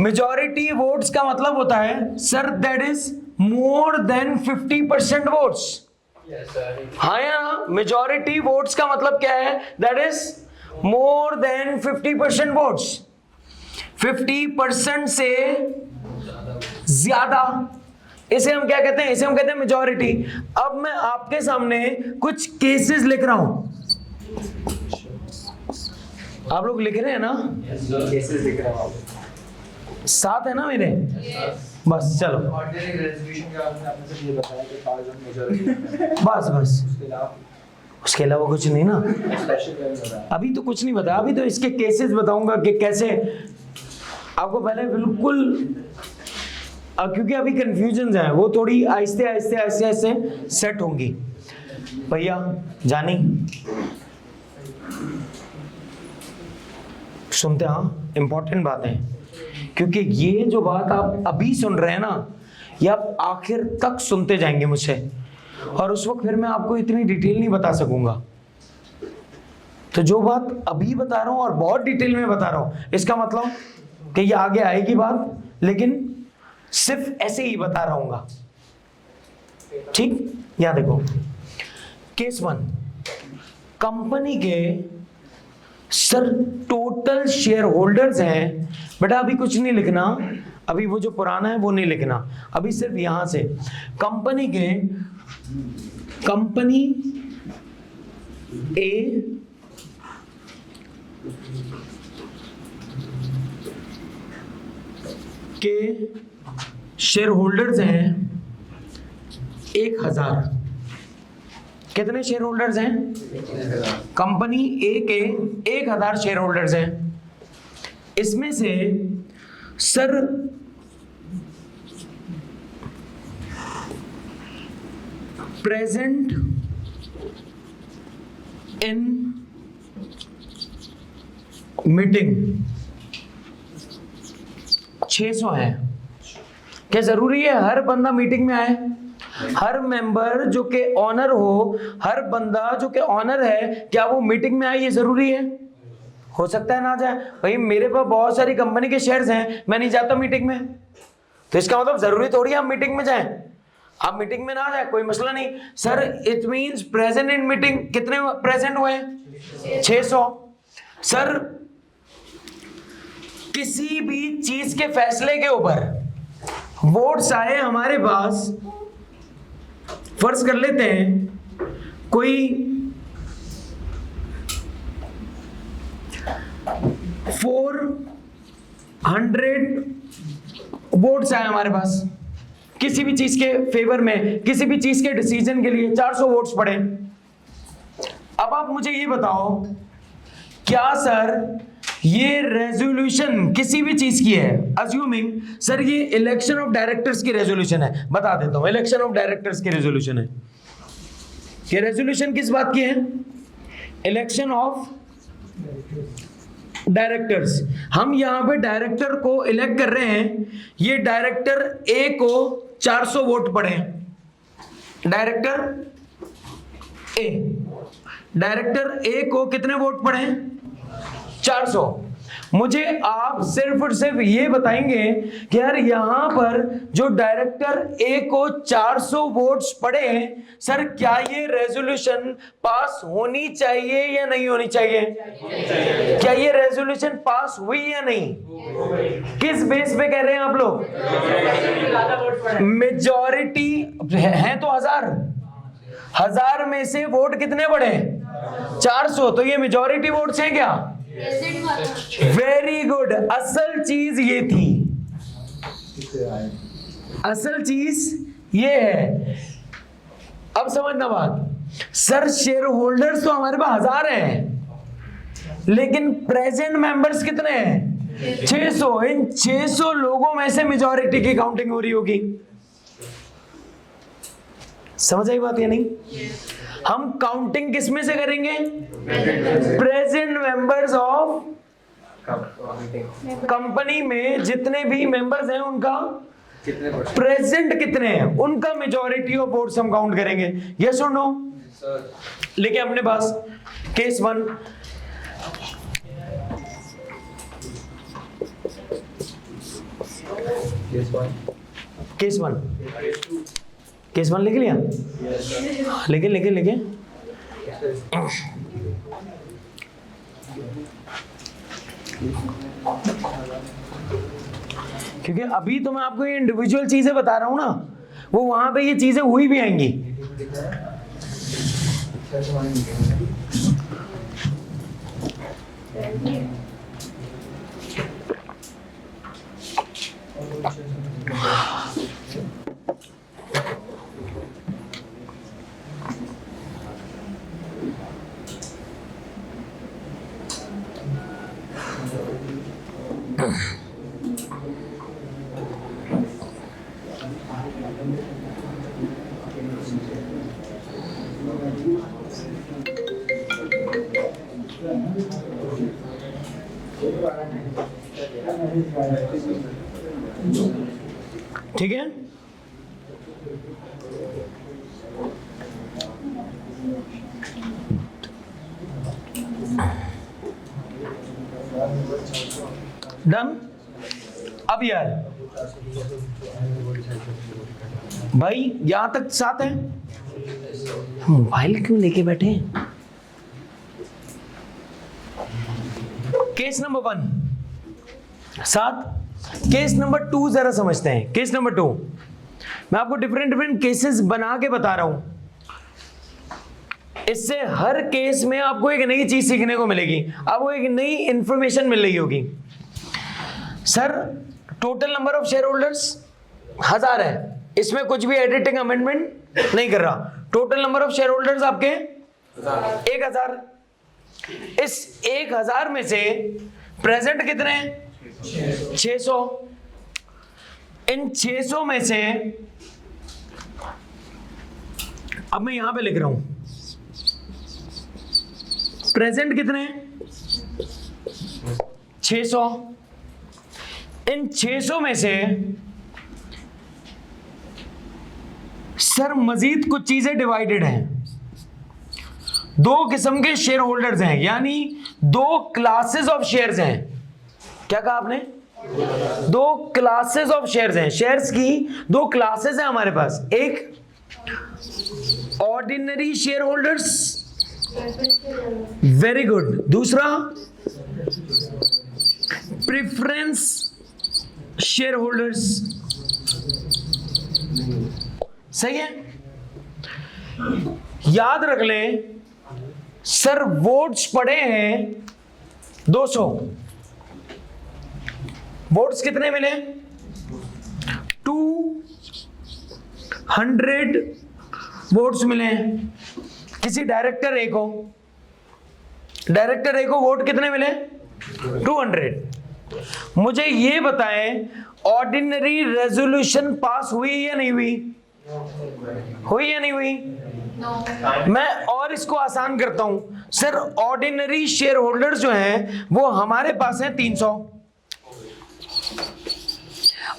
मेजॉरिटी वोट्स का मतलब होता है sir that is more than 50% votes. हाँ या मेजॉरिटी वोट्स का मतलब क्या है? That is more than 50% votes. 50% से ज्यादा, इसे हम क्या कहते हैं? इसे हम कहते हैं मेजॉरिटी। अब मैं आपके सामने कुछ केसेस लिख रहा हूं, आप लोग लिख रहे हैं ना? केसेस दिख रहा है, साथ है ना मेरे? बस चलो, ऑर्डिनरी रेजोल्यूशन का आपने सिर्फ ये बताया कि 5 मेजॉरिटी, बस उसके अलावा कुछ नहीं ना। स्पेशल बताया। अभी तो कुछ नहीं बताया, अभी तो इसके केसेस बताऊंगा कि कैसे आपको पहले बिल्कुल, क्योंकि अभी कंफ्यूजन है, वो थोड़ी आहिस्ते आहिस्ते सेट होंगी। भैया जानी सुनते, हाँ इंपॉर्टेंट बात है, क्योंकि ये जो बात आप अभी सुन रहे हैं ना, ये आप आखिर तक सुनते जाएंगे मुझसे, और उस वक्त फिर मैं आपको इतनी डिटेल नहीं बता सकूंगा। तो जो बात अभी बता रहा हूं और बहुत डिटेल में बता रहा हूं, इसका मतलब कि ये आगे आएगी बात, लेकिन सिर्फ ऐसे ही बता रहा हूंगा। ठीक, यहां देखो केस 1, कंपनी के सर टोटल शेयर होल्डर्स हैं। बेटा अभी कुछ नहीं लिखना, अभी वो जो पुराना है वो नहीं लिखना, अभी सिर्फ यहां से कंपनी ए के शेयर होल्डर्स हैं 1000। कितने शेयर होल्डर्स हैं? कंपनी ए के 1000 शेयर होल्डर्स हैं। इसमें से सर प्रेजेंट इन मीटिंग 600 है। क्या जरूरी है हर बंदा मीटिंग में आए? हर मेंबर जो के ऑनर हो, हर बंदा जो के ऑनर है, क्या वो मीटिंग में आए? ये जरूरी है? हो सकता है ना जाए। भाई मेरे पास बहुत सारी कंपनी के शेयर्स हैं, मैं नहीं जाता मीटिंग में, तो इसका मतलब जरूरी थोड़ी है आप मीटिंग में जाएं। आप मीटिंग में ना जाए कोई मसला नहीं। Sir it means present in meeting कितने प्रेजेंट हुए? 600। सर किसी भी चीज के फैसले के ऊपर वोट्स आए हमारे पास, फर्ज कर लेते हैं कोई 400 वोट्स आए हमारे पास किसी भी चीज के फेवर में, किसी भी चीज के डिसीजन के लिए 400 वोट्स पड़े। अब आप मुझे ये बताओ, क्या सर ये रेजोल्यूशन किसी भी चीज की है? अज्यूमिंग सर ये इलेक्शन ऑफ डायरेक्टर्स की रेजोल्यूशन है, बता देता हूं इलेक्शन ऑफ डायरेक्टर्स की रेजोल्यूशन है। ये रेजोल्यूशन किस बात की है? Election of directors. हम यहां पे डायरेक्टर को इलेक्ट कर रहे हैं। ये डायरेक्टर ए को 400 वोट पड़े। डायरेक्टर ए को कितने वोट पड़े? 400। मुझे आप सिर्फ और सिर्फ ये बताएंगे कि यार यहां पर जो डायरेक्टर ए को 400 वोट्स पड़े, सर क्या ये रेजोल्यूशन पास होनी चाहिए या नहीं होनी चाहिए? क्या ये रेजोल्यूशन पास हुई या नहीं? किस बेस पे कह रहे हैं आप लोग? मेजॉरिटी है तो 1000 में से वोट कितने पड़े? 400। तो ये मेजॉरिटी वोट्स हैं क्या? Very good. असल चीज ये थी, असल चीज ये है। अब समझना बात, सर शेयर होल्डर्स तो हमारे पास 1000 हैं, लेकिन प्रेजेंट मेंबर्स कितने हैं? 600। इन 600 लोगों में से मेजॉरिटी की काउंटिंग हो रही होगी। समझ आई बात या नहीं? हम काउंटिंग किस में से करेंगे? प्रेजेंट मेंबर्स ऑफ कंपनी में जितने भी मेंबर्स हैं उनका प्रेजेंट कितने हैं, उनका मेजॉरिटी ऑफ वोट्स हम काउंट करेंगे। यस और नो? लेकिन अपने पास केस 1, केस 1 लिख लिया? लिखे क्योंकि अभी तो मैं आपको ये इंडिविजुअल चीजें बता रहा हूं ना, वो वहां पे ये चीजें हुई भी आएंगी। ठीक है? डन। अब यार भाई यहां तक साथ है, मोबाइल क्यों लेके बैठे हैं? केस नंबर 1 साथ। केस नंबर 2 जरा समझते हैं। केस नंबर 2 मैं आपको डिफरेंट केसेस बना के बता रहा हूं, इससे हर केस में आपको एक नई चीज सीखने को मिलेगी, आपको एक नई इंफॉर्मेशन मिल रही होगी। Sir total number of share holders 1000 है, इसमें कुछ भी एडिटिंग अमेंडमेंट नहीं कर रहा। Total number of share holders आपके 1000। इस 1000 में से प्रेजेंट कितने हैं? 600। इन 600 में से अब मैं यहां पे लिख रहा हूं प्रेजेंट कितने हैं 600। इन 600 में से सर मजीद कुछ चीजें डिवाइडेड हैं। दो किस्म के शेयर होल्डर्स हैं, यानी दो क्लासेस ऑफ शेयर्स हैं। क्या कहा आपने? दो क्लासेस ऑफ शेयर्स हैं। शेयर्स की दो क्लासेस हैं हमारे पास। एक ordinary share holders, very good. दूसरा प्रेफरेंस शेयर होल्डर्स। सही है? याद रख लें सर वोट्स पड़े हैं 200। वोट्स कितने मिले? 200 वोट्स मिले हैं। किसी डायरेक्टर ए को वोट कितने मिले? 200। मुझे ये बताएं ऑर्डिनरी रेजोल्यूशन पास हुई या नहीं हुई? हुई या नहीं हुई? मैं और इसको आसान करता हूं सर, ऑर्डिनरी शेयर होल्डर्स जो हैं वो हमारे पास हैं 300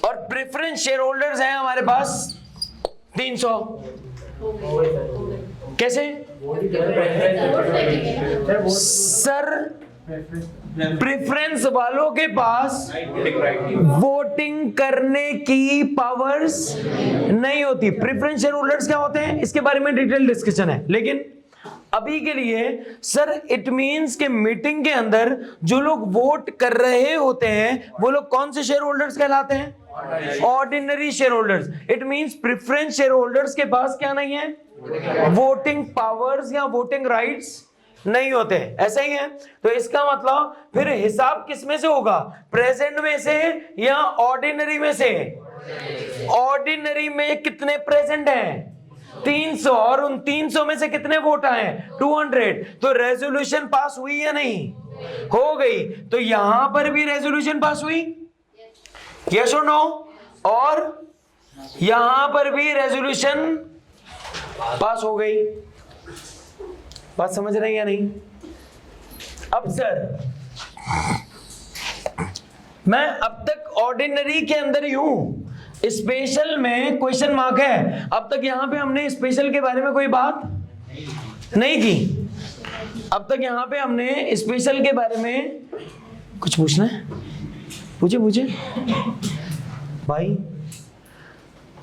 और प्रेफरेंस शेयर होल्डर्स हैं हमारे पास 300। कैसे सर? प्रेफरेंस वालों के पास वोटिंग करने की पावर्स नहीं होती। प्रेफरेंस शेयर होल्डर्स क्या होते हैं इसके बारे में डिटेल डिस्कशन है, लेकिन अभी के लिए सर इट मींस के मीटिंग के अंदर जो लोग वोट कर रहे होते हैं वो लोग कौन से शेयर होल्डर्स कहलाते हैं? Ordinary share holders. It means preference share holders के पास क्या नहीं है? वोटिंग पावर्स या वोटिंग राइट्स नहीं होते। ऐसा ही है। तो इसका मतलब फिर हिसाब किस में से होगा? प्रेजेंट में से या ऑर्डिनरी में से? ऑर्डिनरी में कितने प्रेजेंट हैं? 300 और उन 300 में से कितने वोट आए? 200। तो रेजोल्यूशन पास हुई या नहीं? हो गई। तो यहां पर भी रेजोल्यूशन पास हुई, यस और नो? और यहां पर भी रेजोल्यूशन पास हो गई। बात समझ रहे हैं या नहीं? अब सर मैं अब तक ऑर्डिनरी के अंदर ही हूं, स्पेशल में क्वेश्चन मार्क है। अब तक यहां पे हमने स्पेशल के बारे में कोई बात नहीं की। अब तक यहां पे हमने स्पेशल के बारे में कुछ पूछना है? पूछे भाई।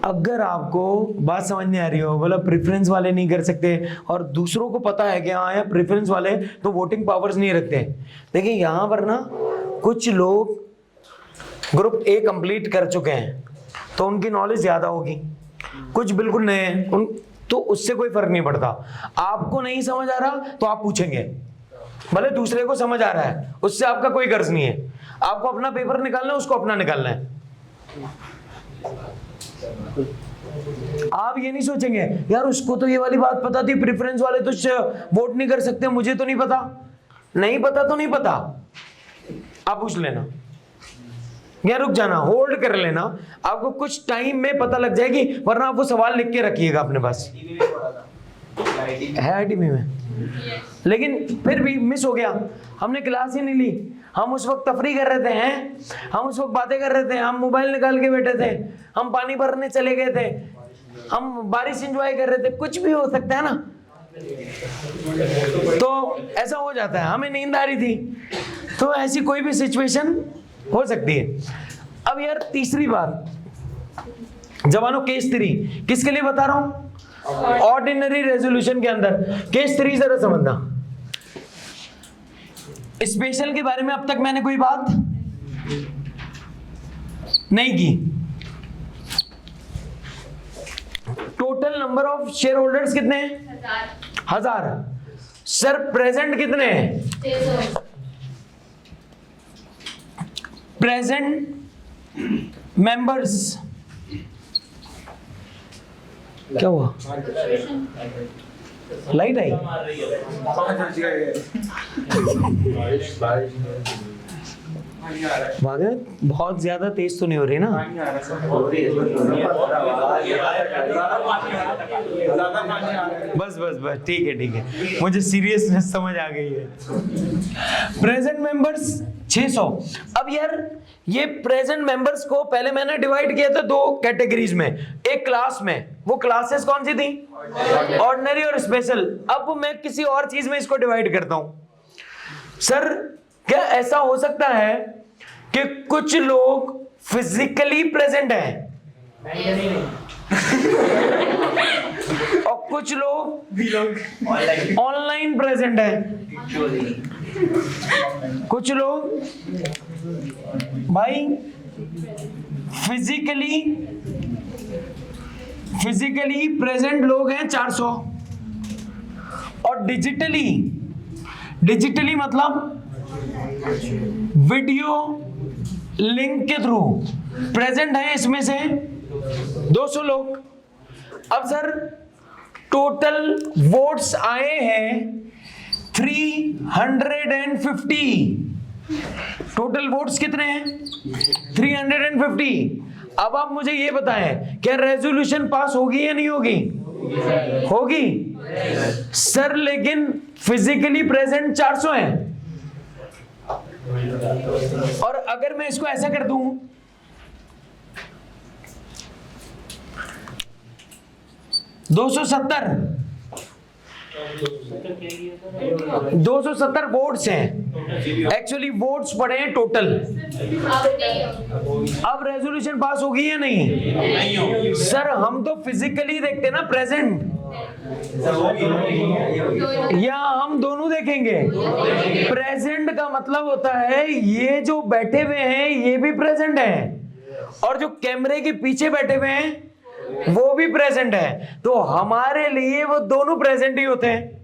अगर आपको बात समझ नहीं आ रही हो, बोला प्रेफरेंस वाले नहीं कर सकते और दूसरों को पता है कि हाँ यार प्रेफरेंस वाले तो वोटिंग पावर्स नहीं रखते। देखिए यहां पर ना कुछ लोग ग्रुप ए कंप्लीट कर चुके हैं तो उनकी नॉलेज ज्यादा होगी, कुछ बिल्कुल नए हैं उन तो उससे कोई फर्क नहीं पड़ता। आपको नहीं समझ आ रहा तो आप पूछेंगे, भले दूसरे को समझ आ रहा है उससे आपका कोई गर्ज नहीं है। आपको अपना पेपर निकालना है, उसको अपना निकालना है। आप ये नहीं सोचेंगे यार उसको तो ये वाली बात पता थी, प्रेफरेंस वाले तो वोट नहीं कर सकते, मुझे तो नहीं पता। नहीं पता तो नहीं पता, आप पूछ लेना या रुक जाना, होल्ड कर लेना, आपको कुछ टाइम में पता लग जाएगी, वरना आप वो सवाल लिख के रखिएगा अपने पास। है आईटीबी में, लेकिन फिर भी मिस हो गया, हमने क्लास ही नहीं ली। हम उस वक्त तफरी कर रहे थे, हम उस वक्त बातें कर रहे थे, हम मोबाइल निकाल के बैठे थे, हम पानी भरने चले गए थे, हम बारिश एंजॉय कर रहे थे, कुछ भी हो सकता है ना। तो ऐसा हो जाता है, हमें नींद आ रही थी, तो ऐसी कोई भी सिचुएशन हो सकती है। अब यार तीसरी बात, जवानों केस 3 किसके लिए बता रहा हूं? ऑर्डिनरी रेजोल्यूशन के अंदर केस 3 जरा समझना। स्पेशल के बारे में अब तक मैंने कोई बात नहीं की। Total number of share holders कितने हैं? 1000। सर प्रेजेंट कितने हैं? प्रेजेंट मेंबर्स क्या हुआ? लाइट आई? भगत बहुत ज्यादा तेज तो नहीं हो रही ना? बस बस बस ठीक है, मुझे सीरियसनेस समझ आ गई है। Present members 600। अब यार ये प्रेजेंट मेंबर्स को पहले मैंने डिवाइड किया था दो कैटेगरीज में, एक क्लास में। वो क्लासेस कौन सी थी? ऑर्डिनरी और स्पेशल। अब मैं किसी और चीज में इसको डिवाइड करता हूं। सर क्या ऐसा हो सकता है कि कुछ लोग फिजिकली प्रेजेंट हैं और कुछ लोग ऑनलाइन प्रेजेंट हैं? कुछ लोग भाई फिजिकली प्रेजेंट लोग हैं 400, और डिजिटली मतलब वीडियो लिंक के थ्रू प्रेजेंट है इसमें से 200 लोग। अब सर टोटल वोट्स आए हैं 350। टोटल वोट्स कितने हैं? 350। अब आप मुझे ये बताएं, क्या रेजोल्यूशन पास होगी या नहीं होगी? होगी सर, लेकिन फिजिकली प्रेजेंट 400 हैं। और अगर मैं इसको ऐसा कर दूं, $270 वोट्स हैं। एक्चुअली वोट्स पड़े हैं टोटल। अब रेजोल्यूशन पास होगी या नहीं? सर हम तो फिजिकली देखते ना प्रेजेंट, या हम दोनों देखेंगे? प्रेजेंट का मतलब होता है ये जो बैठे हुए हैं ये भी प्रेजेंट है, और जो कैमरे के पीछे बैठे हुए हैं वो भी प्रेजेंट है। तो हमारे लिए वो दोनों प्रेजेंट ही होते हैं।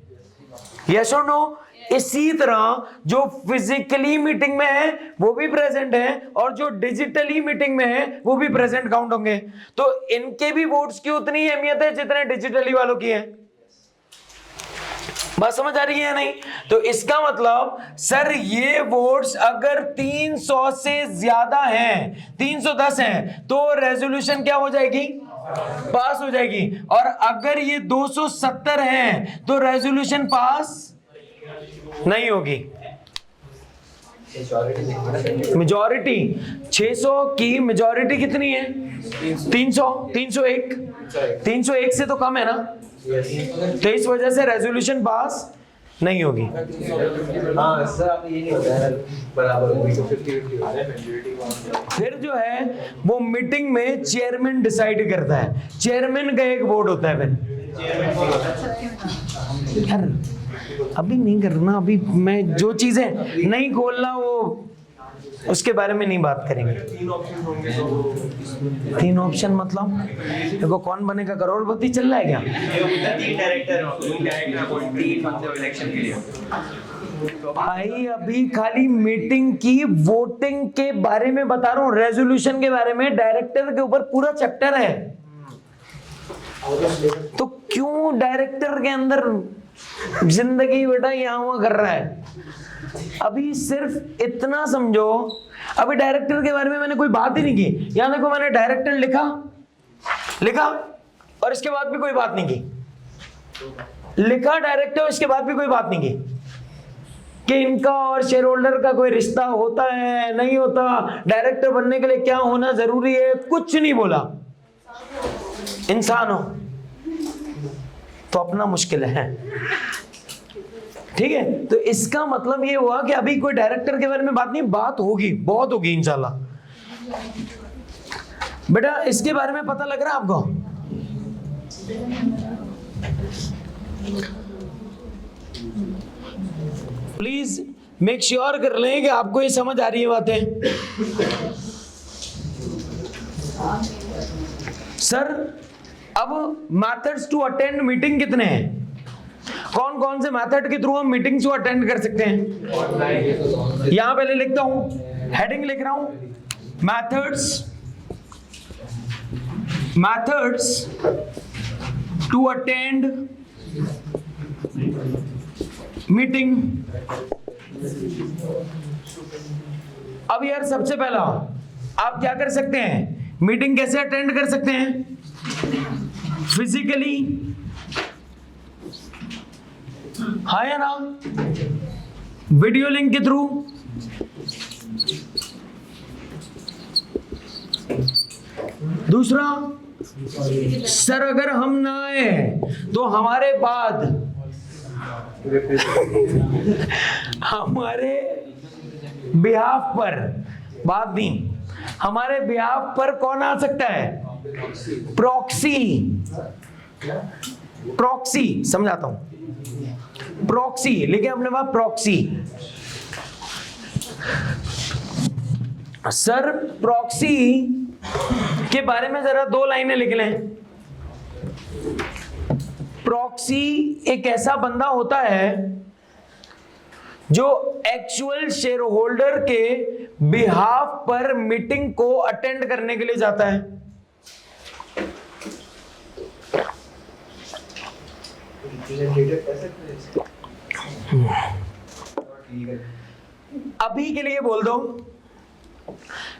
यस और नो? इसी तरह जो फिजिकली मीटिंग में है वो भी प्रेजेंट है, और जो डिजिटली मीटिंग में है वो भी प्रेजेंट काउंट होंगे। तो इनके भी वोट्स की उतनी अहमियत है जितने डिजिटली वालों की है। बात समझ आ रही है या नहीं? तो इसका मतलब सर ये वोट्स अगर 300 से ज्यादा हैं, 310 हैं, तो रेजोल्यूशन क्या हो जाएगी? पास हो जाएगी। और अगर ये 270 हैं तो रेजोल्यूशन पास नहीं होगी। मेजॉरिटी 600 की मेजॉरिटी कितनी है? 300, 301। 301 से तो कम है ना, तो इस वजह से रेजोल्यूशन पास नहीं होगी। हाँ सर, आप ये नहीं होता है बराबर 50-50। फिर जो है वो मीटिंग में चेयरमैन डिसाइड करता है। चेयरमैन का एक वोट होता है। फिर यार अभी नहीं करना, अभी मैं जो चीजें नहीं खोलना वो उसके बारे में नहीं बात करेंगे। 3 ऑप्शन मतलब देखो, कौन बनेगा करोड़पति चल रहा है क्या? 3 डायरेक्टर अपॉइंट 3 मंथ इलेक्शन के लिए। भाई अभी खाली मीटिंग की वोटिंग के बारे में बता रहा हूँ, रेजोल्यूशन के बारे में डायरेक्टर के ऊपर पूरा चैप्टर है। तो क्यों डायरेक्टर के अंदर जिंदगी बेटा यहाँ हुआ कर रहा है? अभी सिर्फ इतना समझो, अभी डायरेक्टर के बारे में मैंने कोई बात ही नहीं की। यहां देखो मैंने डायरेक्टर लिखा और इसके बाद भी कोई बात नहीं की। लिखा डायरेक्टर, इसके बाद भी कोई बात नहीं की कि इनका और शेयर होल्डर का कोई रिश्ता होता है नहीं होता, डायरेक्टर बनने के लिए क्या होना जरूरी है, कुछ नहीं बोला। इंसान हो तो अपना मुश्किल है, ठीक है? तो इसका मतलब ये हुआ कि अभी कोई डायरेक्टर के बारे में बात नहीं, बात होगी, बहुत होगी इंशाल्लाह। बेटा इसके बारे में पता लग रहा है आपको? प्लीज मेक श्योर कर लें कि आपको ये समझ आ रही है बातें। सर अब मेथड्स टू अटेंड मीटिंग कितने हैं? कौन कौन से मेथड के थ्रू हम मीटिंग्स को अटेंड कर सकते हैं? यहां पहले लिखता हूं, हेडिंग लिख रहा हूं, मेथड्स टू अटेंड मीटिंग। अब यार सबसे पहला आप क्या कर सकते हैं, मीटिंग कैसे अटेंड कर सकते हैं, फिजिकली, हाँ या ना, वीडियो लिंक के थ्रू, दूसरा सर अगर हम ना आए तो हमारे बाद हमारे बिहाफ पर, बात नहीं, हमारे बिहाफ पर कौन आ सकता है, प्रॉक्सी, प्रॉक्सी समझाता हूं, प्रॉक्सी लिखे अपने पास, प्रॉक्सी। सर प्रॉक्सी के बारे में जरा 2 लाइनें लिख लें। प्रॉक्सी एक ऐसा बंदा होता है जो एक्चुअल शेयर होल्डर के बिहाफ पर मीटिंग को अटेंड करने के लिए जाता है। अभी के लिए बोल दो,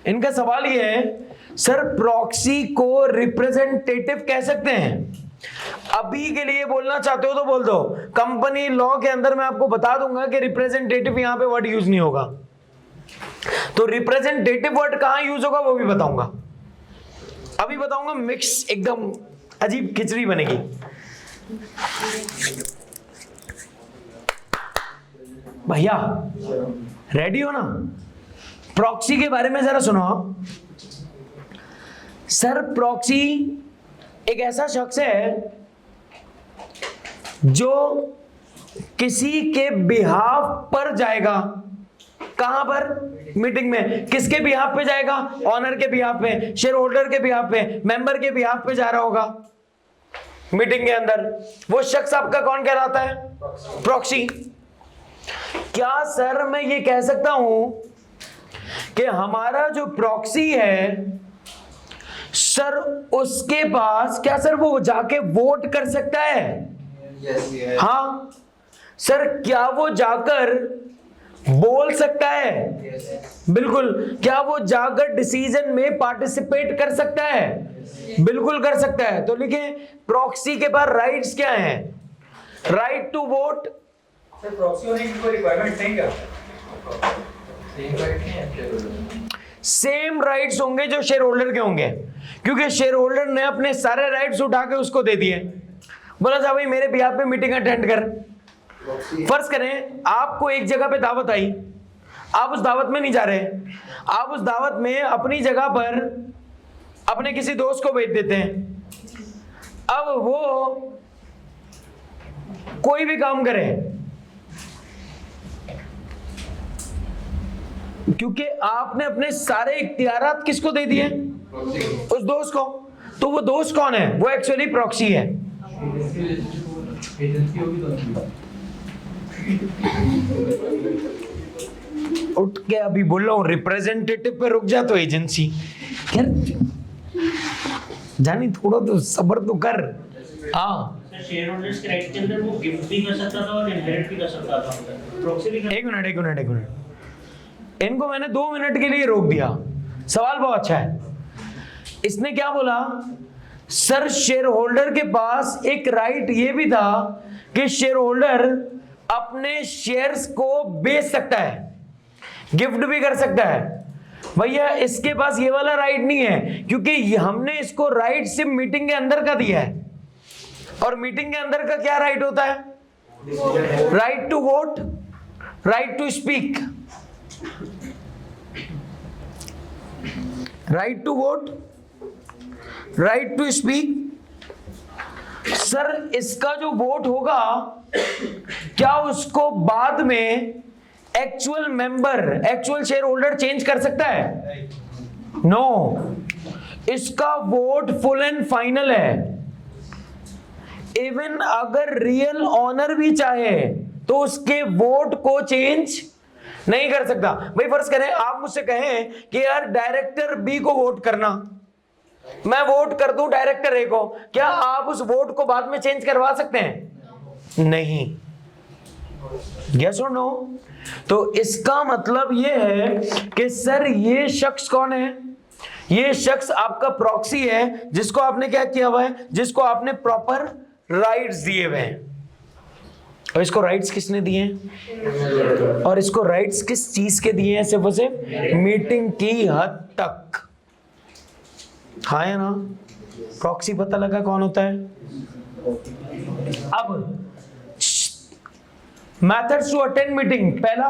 इनका सवाल यह है सर प्रॉक्सी को रिप्रेजेंटेटिव कह सकते हैं, अभी के लिए बोलना चाहते हो तो बोल दो। कंपनी लॉ के अंदर मैं आपको बता दूंगा कि रिप्रेजेंटेटिव यहां पे वर्ड यूज नहीं होगा, तो रिप्रेजेंटेटिव वर्ड कहां यूज होगा वो भी बताऊंगा। अभी बताऊंगा, मिक्स एकदम अजीब खिचड़ी बनेगी। भैया रेडी हो ना, प्रॉक्सी के बारे में जरा सुनो। सर प्रॉक्सी एक ऐसा शख्स है जो किसी के बिहाफ पर जाएगा, कहां पर, मीटिंग में, किसके बिहाफ पे जाएगा, ऑनर के बिहाफ पे, शेयर होल्डर के बिहाफ पे, मेंबर के बिहाफ पे जा रहा होगा मीटिंग के अंदर। वो शख्स आपका कौन कहलाता है, प्रॉक्सी। क्या सर मैं ये कह सकता हूं कि हमारा जो प्रॉक्सी है सर उसके पास, क्या सर वो जाके वोट कर सकता है? yes. हाँ सर, क्या वो जाकर बोल सकता है? yes. बिल्कुल। क्या वो जाकर डिसीजन में पार्टिसिपेट कर सकता है? yes. बिल्कुल कर सकता है। तो लिखें प्रॉक्सी के पास राइट्स क्या हैं, right to vote. Sir proxy होने की कोई रिक्वायरमेंट नहीं क्या? सेम राइट्स होंगे जो शेयर होल्डर के होंगे, क्योंकि शेयर होल्डर ने अपने सारे राइट्स उठा के उसको दे दिए, बोला जा भाई मेरे बिहाफ पे मीटिंग अटेंड कर। फर्ज करें आपको एक जगह पे दावत आई, आप उस दावत में नहीं जा रहे, आप उस दावत में अपनी जगह पर अपने किसी दोस्त को भेज देते हैं। अब वो कोई भी काम करे, क्योंकि आपने अपने सारे इख्तियारात किसको दे दिए, उस दोस्त को। तो वो दोस्त कौन है, वो एक्चुअली प्रॉक्सी है। उठ के अभी बोल रहा हूं रिप्रेजेंटेटिव पे रुक जा तो एजेंसी। यार जानी थोड़ा तो सब्र तो कर। हाँ शेयर होल्डर्स के राइट के अंदर वो गिफ्ट भी कर सकता था और इनहेरिट भी कर सकता था, प्रॉक्सी भी कर। एक मिनट इनको मैंने 2 मिनट के लिए रोक दिया। सवाल बहुत अच्छा है। इसने क्या बोला, सर शेयर होल्डर के पास एक राइट ये भी था कि शेयर होल्डर अपने शेयर्स को बेच सकता है, गिफ्ट भी कर सकता है। भैया इसके पास ये वाला राइट नहीं है, क्योंकि हमने इसको राइट सिर्फ मीटिंग के अंदर का दिया है। और मीटिंग के अंदर का क्या राइट होता है, right to vote, right to speak, right to vote, right to speak. Sir इसका जो वोट होगा क्या उसको बाद में actual member, actual shareholder change कर सकता है? नो, इसका वोट फुल एंड फाइनल है। इवन अगर रियल ऑनर भी चाहे तो उसके वोट को चेंज नहीं कर सकता। भाई फर्ज करें आप मुझसे कहें कि यार डायरेक्टर बी को वोट करना, मैं वोट कर दूं डायरेक्टर ए को, क्या आप उस वोट को बाद में चेंज करवा सकते हैं? नहीं। यस और नो? तो इसका मतलब ये है कि सर ये शख्स कौन है? ये शख्स आपका प्रॉक्सी है, जिसको आपने क्या किया हुआ है, जिसको आपने प्रॉपर राइट्स दिए हुए हैं। और इसको राइट्स किसने दिए हैं? और इसको राइट्स किस चीज के दिए हैं? सिर्फ सिर्फ मीटिंग की हद तक। हाँ या ना? प्रॉक्सी पता लगा कौन होता है? अब मेथड्स टू अटेंड मीटिंग, पहला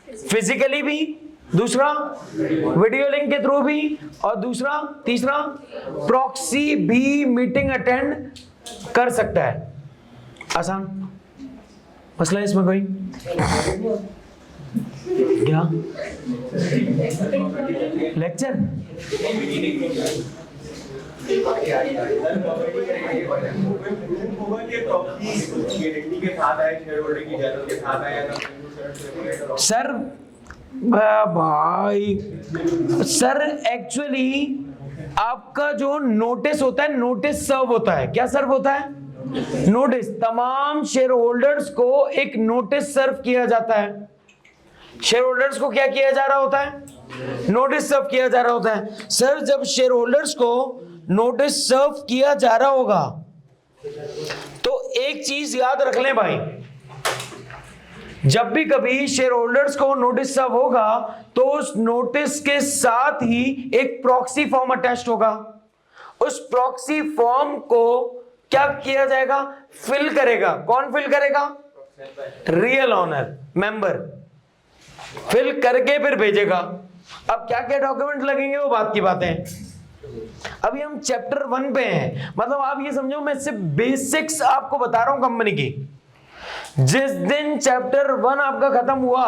फिजिकली भी, दूसरा वीडियो लिंक के थ्रू भी, और दूसरा तीसरा प्रॉक्सी भी मीटिंग अटेंड कर सकता है। आसान मसला है इसमें कोई? क्या लेक्चर? सर भाई सर एक्चुअली आपका जो नोटिस होता है, नोटिस सर्व होता है। क्या सर्व होता है? नोटिस। तमाम शेयर होल्डर्स को एक नोटिस सर्व किया जाता है। शेयर होल्डर्स को क्या किया जा रहा होता है? नोटिस सर्व किया जा रहा होता है। सर जब शेयर होल्डर्स को नोटिस सर्व किया जा रहा होगा तो एक चीज याद रख लें भाई, जब भी कभी शेयर होल्डर्स को नोटिस सर्व होगा तो उस नोटिस के साथ ही एक प्रॉक्सी फॉर्म अटैच्ड होगा। उस प्रॉक्सी फॉर्म को क्या किया जाएगा? फिल करेगा। कौन फिल करेगा? रियल ऑनर मेंबर फिल करके फिर भेजेगा। अब क्या क्या डॉक्यूमेंट लगेंगे वो बात की बात है। अभी हम चैप्टर 1 पे हैं, मतलब आप ये समझो मैं सिर्फ बेसिक्स आपको बता रहा हूं कंपनी की। जिस दिन चैप्टर 1 आपका खत्म हुआ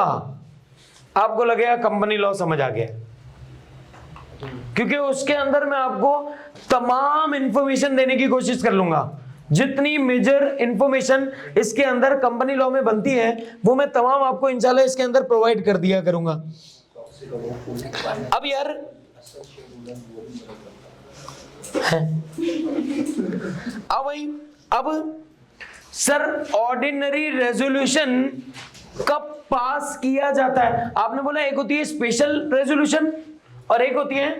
आपको लगेगा कंपनी लॉ समझ आ गया, क्योंकि उसके अंदर मैं आपको तमाम इंफॉर्मेशन देने की कोशिश कर लूंगा। जितनी मेजर इंफॉर्मेशन इसके अंदर कंपनी लॉ में बनती है वो मैं तमाम आपको इंशाल्लाह इसके अंदर प्रोवाइड कर दिया करूंगा। अब यार अब सर ऑर्डिनरी रेजोल्यूशन कब पास किया जाता है? आपने बोला एक होती है स्पेशल रेजोल्यूशन और एक होती है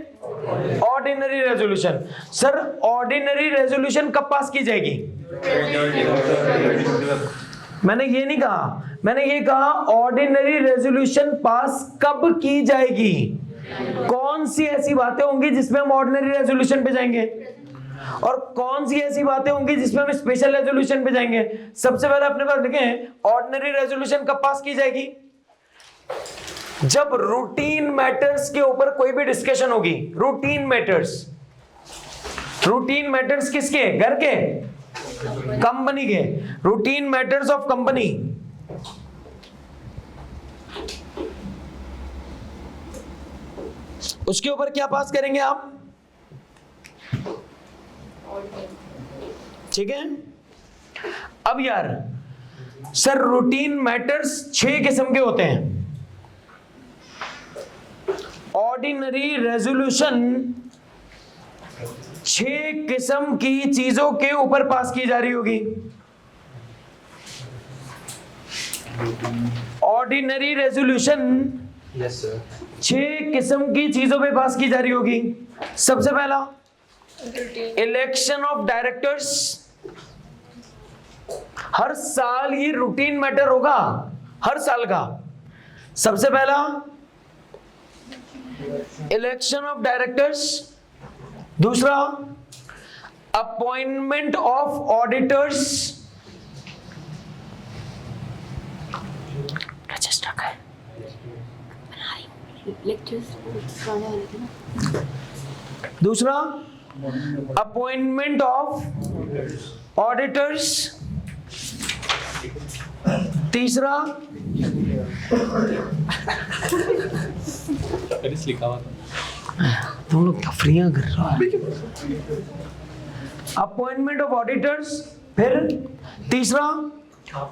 ordinary resolution. Sir ordinary resolution कब पास की जाएगी? मैंने ये नहीं कहा, मैंने ये कहा ऑर्डिनरी रेजोल्यूशन पास कब की जाएगी। कौन सी ऐसी बातें होंगी जिसमें हम ऑर्डिनरी रेजोल्यूशन पे जाएंगे और कौन सी ऐसी बातें होंगी जिसमें हम स्पेशल रेजोल्यूशन पे जाएंगे। सबसे पहले अपने पास लिखें ऑर्डिनरी रेजोल्यूशन कब पास की जाएगी? जब रूटीन मैटर्स के ऊपर कोई भी डिस्कशन होगी। रूटीन मैटर्स, रूटीन मैटर्स किसके? घर के? कंपनी के। Routine matters of company. उसके ऊपर क्या पास करेंगे आप? ठीक है। अब यार सर रूटीन मैटर्स 6 किस्म के होते हैं। ऑर्डिनरी रेजोल्यूशन 6 किस्म की चीजों के ऊपर पास की जा रही होगी। ऑर्डिनरी रेजोल्यूशन 6 किस्म की चीजों पे पास की जा रही होगी। सबसे पहला इलेक्शन ऑफ डायरेक्टर्स। हर साल ये रूटीन मैटर होगा, हर साल का। सबसे पहला इलेक्शन ऑफ डायरेक्टर्स, दूसरा अपॉइंटमेंट ऑफ ऑडिटर्स। रजिस्टर का है दूसरा अपॉइंटमेंट ऑफ ऑडिटर्स, तीसरा तुम लोग तफरियां कर रहे हो। अपॉइंटमेंट ऑफ ऑडिटर्स, फिर तीसरा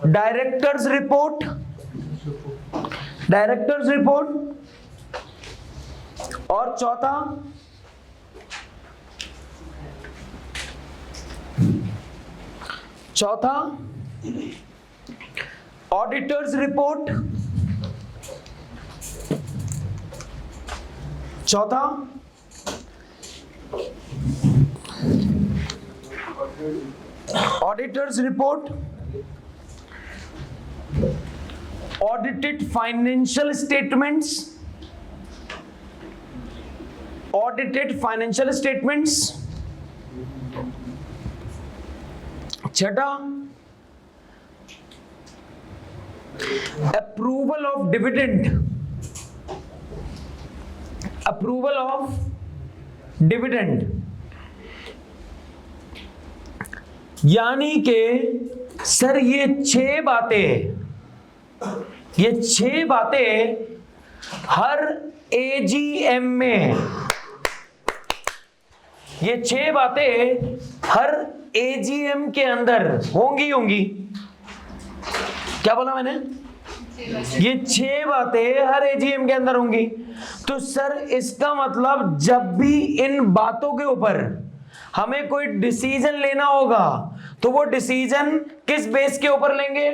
डायरेक्टर्स रिपोर्ट, डायरेक्टर्स रिपोर्ट, और चौथा ऑडिटर्स रिपोर्ट, चौथा auditors report, audited financial statements, audited financial statements, छठा approval of dividend, approval of dividend, यानी कि सर ये 6 बातें हर एजीएम में, ये 6 बातें हर एजीएम के अंदर होंगी। क्या बोला मैंने? ये 6 बातें हर एजीएम के अंदर होंगी। तो सर इसका मतलब जब भी इन बातों के ऊपर हमें कोई डिसीजन लेना होगा तो वो डिसीजन किस बेस के ऊपर लेंगे?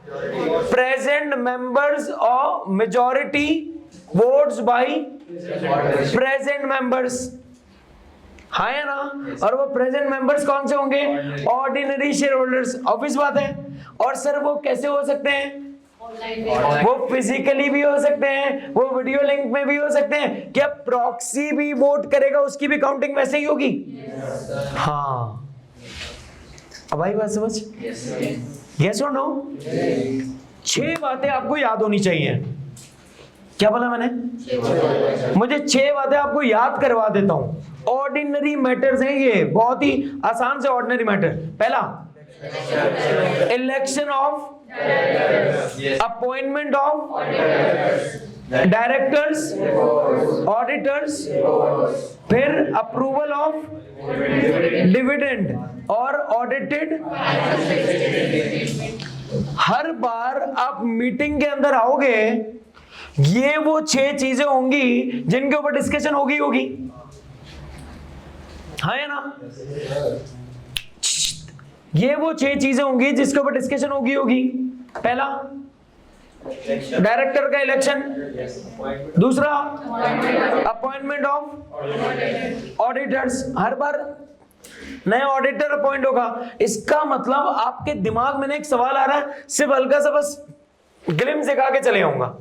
Present members of majority votes by present members, हाँ है ना? और वो प्रेजेंट मेंबर्स कौन से होंगे? ऑर्डिनरी शेयर होल्डर्स, ऑब्वियस बात है। और सर वो कैसे हो सकते हैं? वो फिजिकली भी हो सकते हैं, वो वीडियो लिंक में भी हो सकते हैं। क्या प्रॉक्सी भी वोट करेगा उसकी भी काउंटिंग वैसे ही होगी? हाँ, अब आई बात समझ? यस और नो? 6 बातें आपको याद होनी चाहिए। क्या बोला मैंने? मुझे 6 बातें आपको याद करवा देता हूं। ऑर्डिनरी मैटर्स हैं ये, बहुत ही आसान से ऑर्डिनरी मैटर। पहला, election of, appointment of directors, auditors, फिर अप्रूवल ऑफ डिविडेंड और ऑडिटेड। हर बार आप मीटिंग के अंदर आओगे, ये वो 6 चीजें होंगी जिनके ऊपर डिस्कशन होगी। हाँ है ना? ये वो 6 चीजें होंगी जिसके ऊपर डिस्कशन होगी। पहला, डायरेक्टर का इलेक्शन। दूसरा, अपॉइंटमेंट ऑफ ऑडिटर्स। हर बार नया ऑडिटर अपॉइंट होगा। इसका मतलब आपके दिमाग में एक सवाल आ रहा है, सिर्फ हल्का सा बस ग्लिम्स दिखा के चले आऊंगा।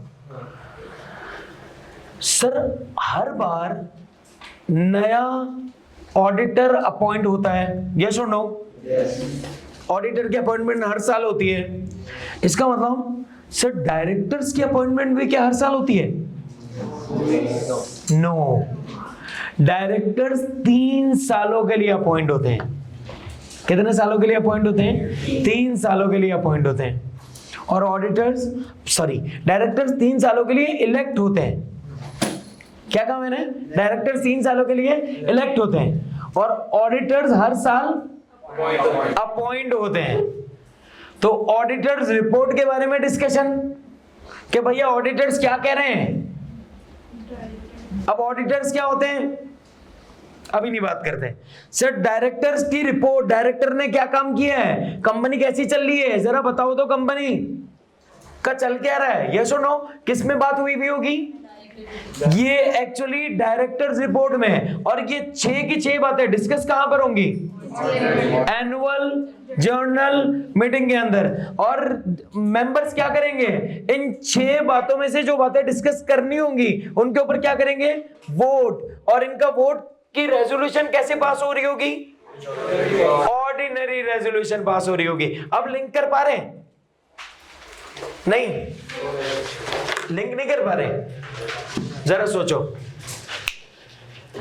सर हर बार नया ऑडिटर अपॉइंट होता है, यस और नो? ऑडिटर की अपॉइंटमेंट हर साल होती है। इसका मतलब सर डायरेक्टर्स की अपॉइंटमेंट भी क्या हर साल होती है? नो, डायरेक्टर्स 3 सालों के लिए अपॉइंट होते हैं। कितने सालों के लिए अपॉइंट होते हैं? 3 सालों के लिए अपॉइंट होते हैं। और डायरेक्टर्स 3 सालों के लिए इलेक्ट होते हैं। क्या कहा मैंने? डायरेक्टर्स 3 सालों के लिए इलेक्ट होते हैं और ऑडिटर्स हर साल अपॉइंट होते हैं। तो ऑडिटर्स रिपोर्ट के बारे में डिस्कशन कि भैया ऑडिटर्स क्या कह रहे हैं। अब ऑडिटर्स क्या होते हैं अभी नहीं बात करते। सर डायरेक्टर्स की रिपोर्ट, डायरेक्टर ने क्या काम किया है, कंपनी कैसी चल रही है, जरा बताओ तो कंपनी का चल क्या रहा है, यस और नो? किस में बात हुई भी होगी? ये एक्चुअली डायरेक्टर्स रिपोर्ट में। और ये 6 की 6 बातें डिस्कस कहां पर होंगी? एनुअल जर्नल मीटिंग के अंदर। और मेंबर्स क्या करेंगे? इन 6 बातों में से जो बातें डिस्कस करनी होंगी उनके ऊपर क्या करेंगे? वोट। और इनका वोट की रेजोल्यूशन कैसे पास हो रही होगी? ऑर्डिनरी रेजोल्यूशन पास हो रही होगी। अब लिंक कर पा रहे हैं? नहीं, लिंक नहीं कर पा रहे। जरा सोचो,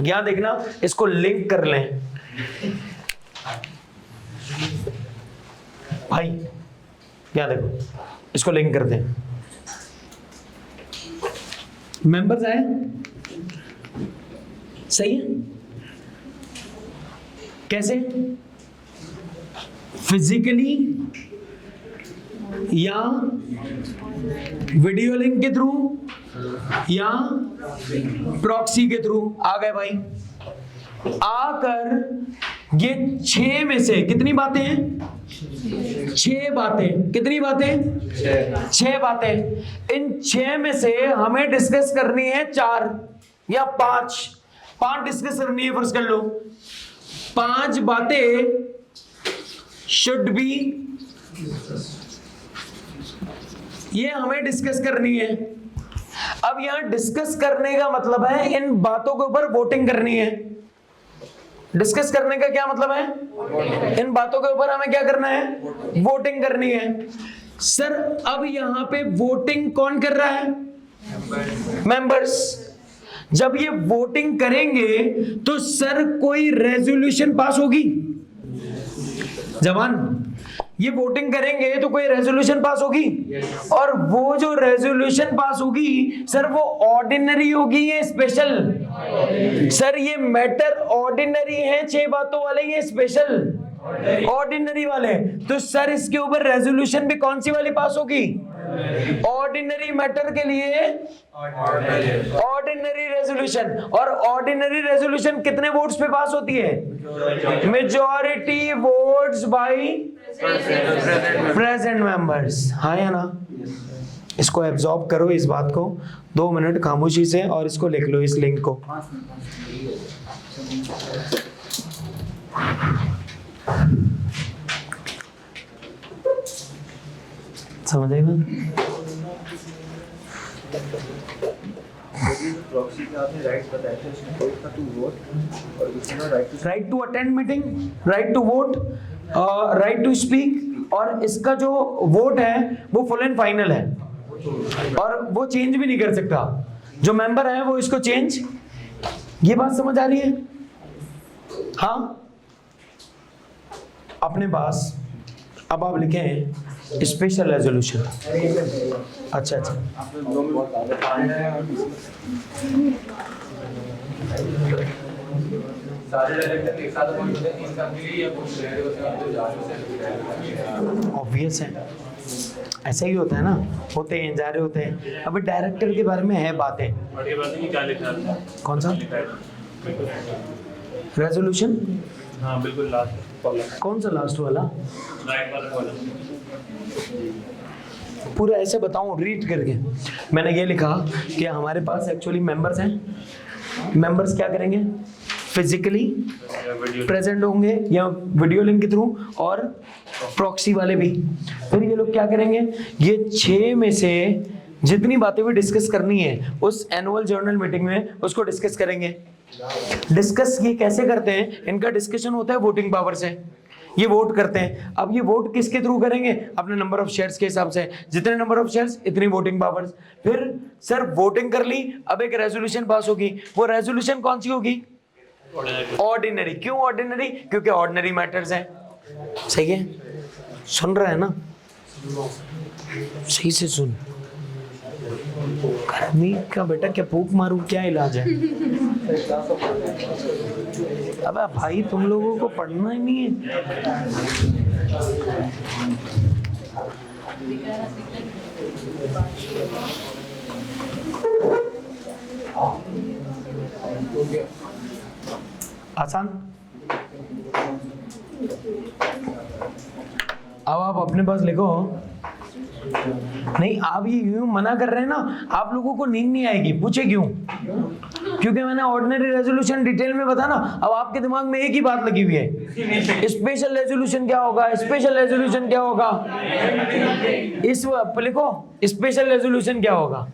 यहां देखना, इसको लिंक कर लें भाई। यहां देखो, इसको लिंक करते हैं। मेंबर्स आए, सही है? कैसे? फिजिकली या वीडियो लिंक के थ्रू या प्रॉक्सी के थ्रू आ गए भाई। आकर ये 6 में से कितनी बातें हैं? 6 बातें। कितनी बातें? 6 बातें। इन 6 में से हमें डिस्कस करनी है 4 या 5 डिस्कस करनी है। फर्ज कर लो 5 बातें शुड बी, ये हमें डिस्कस करनी है। अब यहां डिस्कस करने का मतलब है इन बातों के ऊपर वोटिंग करनी है। डिस्कस करने का क्या मतलब है? इन बातों के ऊपर हमें क्या करना है? वोटिंग करनी है। सर अब यहां पे वोटिंग कौन कर रहा है? मेंबर्स। जब ये वोटिंग करेंगे तो सर कोई रेजोल्यूशन पास होगी? जवान, ये वोटिंग करेंगे तो कोई रेजोल्यूशन पास होगी? और वो जो रेजोल्यूशन पास होगी सर वो ऑर्डिनरी होगी या स्पेशल? सर ये मैटर ऑर्डिनरी है 6 बातों वाले, ये स्पेशल ऑर्डिनरी वाले। तो सर इसके ऊपर रेजोल्यूशन भी कौन सी वाली पास होगी? ऑर्डिनरी मैटर के लिए ऑर्डिनरी रेजोल्यूशन। और ऑर्डिनरी रेजोल्यूशन कितने वोट्स पे पास होती है? Majority votes by present members. हाँ या ना? इसको एब्जॉर्ब करो इस बात को 2 मिनट खामोशी से और इसको लिख लो इस लिंक को। समझ आई बात? प्रॉक्सी के आपने राइट्स बताए थे, उसमें कोई था टू वोट और दूसरा right to attend meeting, right to vote, right to speak. और इसका जो वोट है वो फुल एंड फाइनल है और वो चेंज भी नहीं कर सकता। जो मेंबर है वो इसको चेंज, ये बात समझ आ रही है? हाँ, अपने पास अब आप लिखें स्पेशल रेजोल्यूशन। अच्छा अच्छा, ऑब्वियस है, ऐसा ही होता है ना, होते हैं जा रहे होते हैं। अभी डायरेक्टर के बारे में है बातें। कौन सा रेजोल्यूशन? हाँ बिल्कुल लास्ट। कौन सा लास्ट वाला? राइट वाला कॉलम। पूरा ऐसे बताऊं रीड करके। मैंने ये लिखा कि हमारे पास एक्चुअली मेंबर्स हैं। मेंबर्स क्या करेंगे? फिजिकली प्रेजेंट होंगे या वीडियो लिंक के थ्रू, और प्रॉक्सी वाले भी। फिर ये लोग क्या करेंगे? ये 6 में से जितनी बातें भी डिस्कस करनी है उस एनुअल जर्नल मीटिंग में उसको डिस्कस करेंगे। डिस्कस ये कैसे करते हैं? इनका डिस्कशन होता है वोटिंग पावर से। ये वोट करते हैं। अब ये वोट किसके थ्रू करेंगे? अपने नंबर ऑफ शेयर्स के हिसाब से। जितने नंबर ऑफ शेयर्स इतनी वोटिंग पावर्स। फिर सर वोटिंग कर ली, अब एक रेजोल्यूशन पास होगी। वो रेजोल्यूशन कौन सी होगी? ऑर्डिनरी। क्यों ऑर्डिनरी? क्योंकि ऑर्डिनरी मैटर्स हैं। सही है? सुन रहा है ना? सही से सुन। गर्मी का बेटा क्या फूंक मारूं, क्या इलाज है? अबे भाई तुम लोगों को पढ़ना ही नहीं है। आसान। अब आप अपने पास लिखो। नहीं, आप ये यूं मना कर रहे हैं ना, आप लोगों को नींद नहीं आएगी। पूछे क्यों? क्योंकि मैंने ऑर्डिनरी रेजोल्यूशन डिटेल में बताया ना। अब आपके दिमाग में एक ही बात लगी हुई है, स्पेशल रेजोल्यूशन क्या होगा, स्पेशल रेजोल्यूशन क्या होगा। इस लिखो स्पेशल रेजोल्यूशन क्या होगा।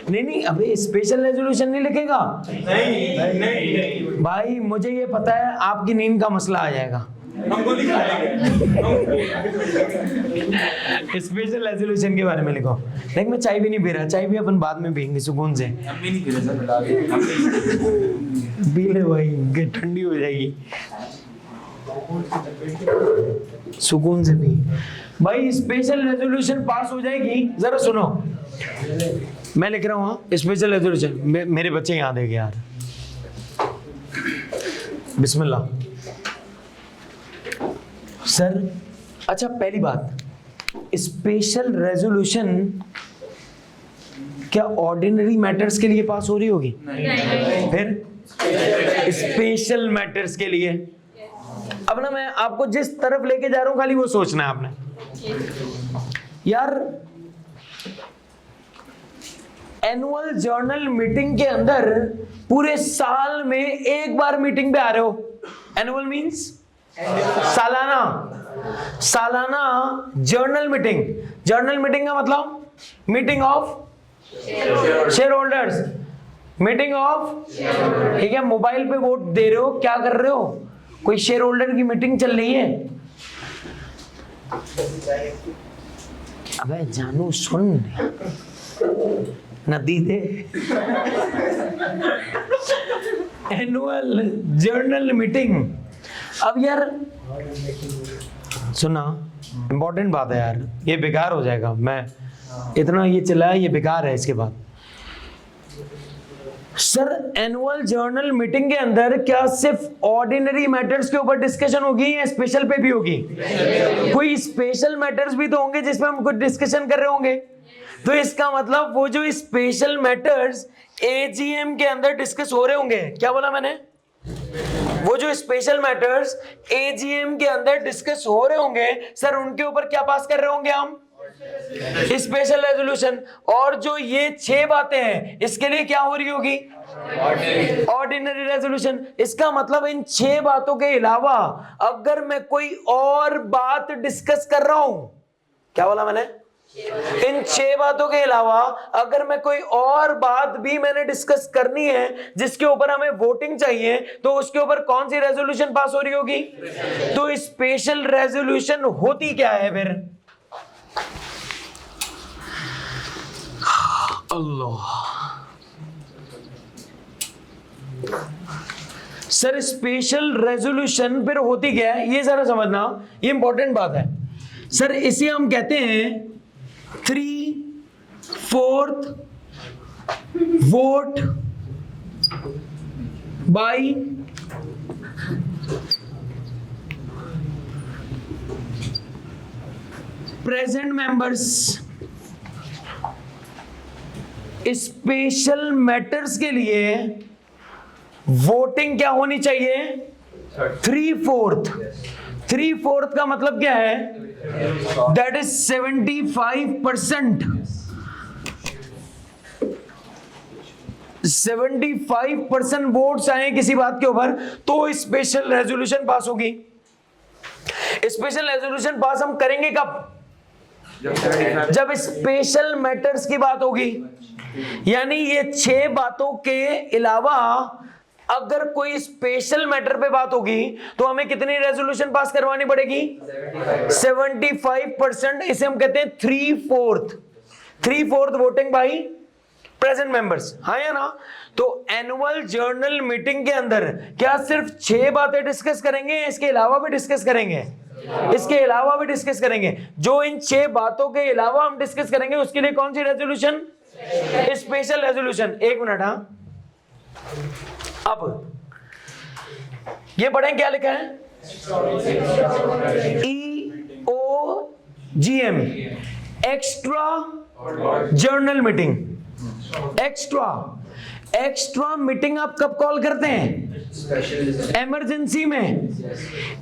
नहीं, अबे स्पेशल रेजोल्यूशन नहीं लिखेगा। नहीं भाई, मुझे ये पता है आपकी नींद का मसला आ जाएगा। हमको दिखा स्पेशल रेजोल्यूशन के बारे में लिखो। लेकिन मैं चाय भी नहीं पी रहा, चाय भी अपन बाद में पियेंगे सुकून से। हम भी नहीं पी रहे सर, पी ले भाई, ठंडी हो जाएगी, सुकून से पी भाई। स्पेशल रेजोल्यूशन पास हो जाएगी। जरा सुनो, मैं लिख रहा हूँ स्पेशल रेजोल्यूशन। मेरे बच्चे याद है यार। बिस्मिल्लाह सर। अच्छा, पहली बात, स्पेशल रेजोल्यूशन क्या ऑर्डिनरी मैटर्स के लिए पास हो रही होगी? फिर स्पेशल मैटर्स के लिए। अब ना मैं आपको जिस तरफ लेके जा रहा हूं खाली वो सोचना है आपने। यार एनुअल जर्नल मीटिंग के अंदर पूरे साल में एक बार मीटिंग पे आ रहे हो। एनुअल मींस सालाना। सालाना जर्नल मीटिंग। जर्नल मीटिंग का मतलब meeting of share holders, meeting of, ठीक है। मोबाइल पे वोट दे रहे हो, क्या कर रहे हो? कोई शेयर होल्डर की मीटिंग चल रही है। अबे जानू सुन, नदी दे। Annual journal meeting. अब यार सुना, इंपॉर्टेंट बात है यार, ये बेकार हो जाएगा। मैं इतना ये चलाया, ये बेकार है इसके बाद। सर एनुअल जर्नल मीटिंग के अंदर क्या सिर्फ ऑर्डिनरी मैटर्स के ऊपर डिस्कशन होगी या स्पेशल पे भी होगी? कोई स्पेशल मैटर्स भी तो होंगे जिसमें हम कुछ डिस्कशन कर रहे होंगे। तो इसका मतलब वो जो स्पेशल मैटर्स एजीएम के अंदर डिस्कस हो रहे होंगे, क्या बोला मैंने? वो जो स्पेशल मैटर्स एजीएम के अंदर डिस्कस हो रहे होंगे सर, उनके ऊपर क्या पास कर रहे होंगे हम? Special resolution. और जो ये 6 बातें हैं इसके लिए क्या हो रही होगी? Ordinary resolution. इसका मतलब इन 6 बातों के अलावा अगर मैं कोई और बात डिस्कस कर रहा हूं, क्या बोला मैंने? इन 6 बातों के अलावा अगर मैं कोई और बात भी मैंने डिस्कस करनी है जिसके ऊपर हमें वोटिंग चाहिए, तो उसके ऊपर कौन सी रेजोल्यूशन पास हो रही होगी? तो स्पेशल रेजोल्यूशन होती क्या है फिर? अल्लाह सर, स्पेशल रेजोल्यूशन फिर होती क्या है ये जरा समझना, ये इंपॉर्टेंट बात है सर। इसे हम कहते हैं 3/4 vote by present members. Special matters के लिए वोटिंग क्या होनी चाहिए? 3/4। 3/4 का मतलब क्या है? That is 75%। 75% वोट्स आए किसी बात के ऊपर तो स्पेशल रेजोल्यूशन पास होगी। स्पेशल रेजोल्यूशन पास हम करेंगे कब? जब स्पेशल मैटर्स की बात होगी। यानी ये 6 बातों के अलावा अगर कोई स्पेशल मैटर पे बात होगी तो हमें कितनी रेजोल्यूशन पास करवानी पड़ेगी? 75%। इसे हम कहते हैं 3/4। 3/4 वोटिंग बाई प्रेजेंट मेंबर्स, हाँ या ना? तो एनुअल जर्नल मीटिंग के अंदर क्या सिर्फ 6 बातें डिस्कस करेंगे या इसके अलावा भी डिस्कस करेंगे? इसके अलावा भी डिस्कस करेंगे। जो इन 6 बातों के अलावा हम डिस्कस करेंगे उसके लिए कौन सी रेजोल्यूशन? Special resolution. 1 मिनट, हाँ। अब ये पढ़ें क्या लिखा है? EOGM, extra journal meeting. Extra meeting आप कब कॉल करते हैं? इमरजेंसी में।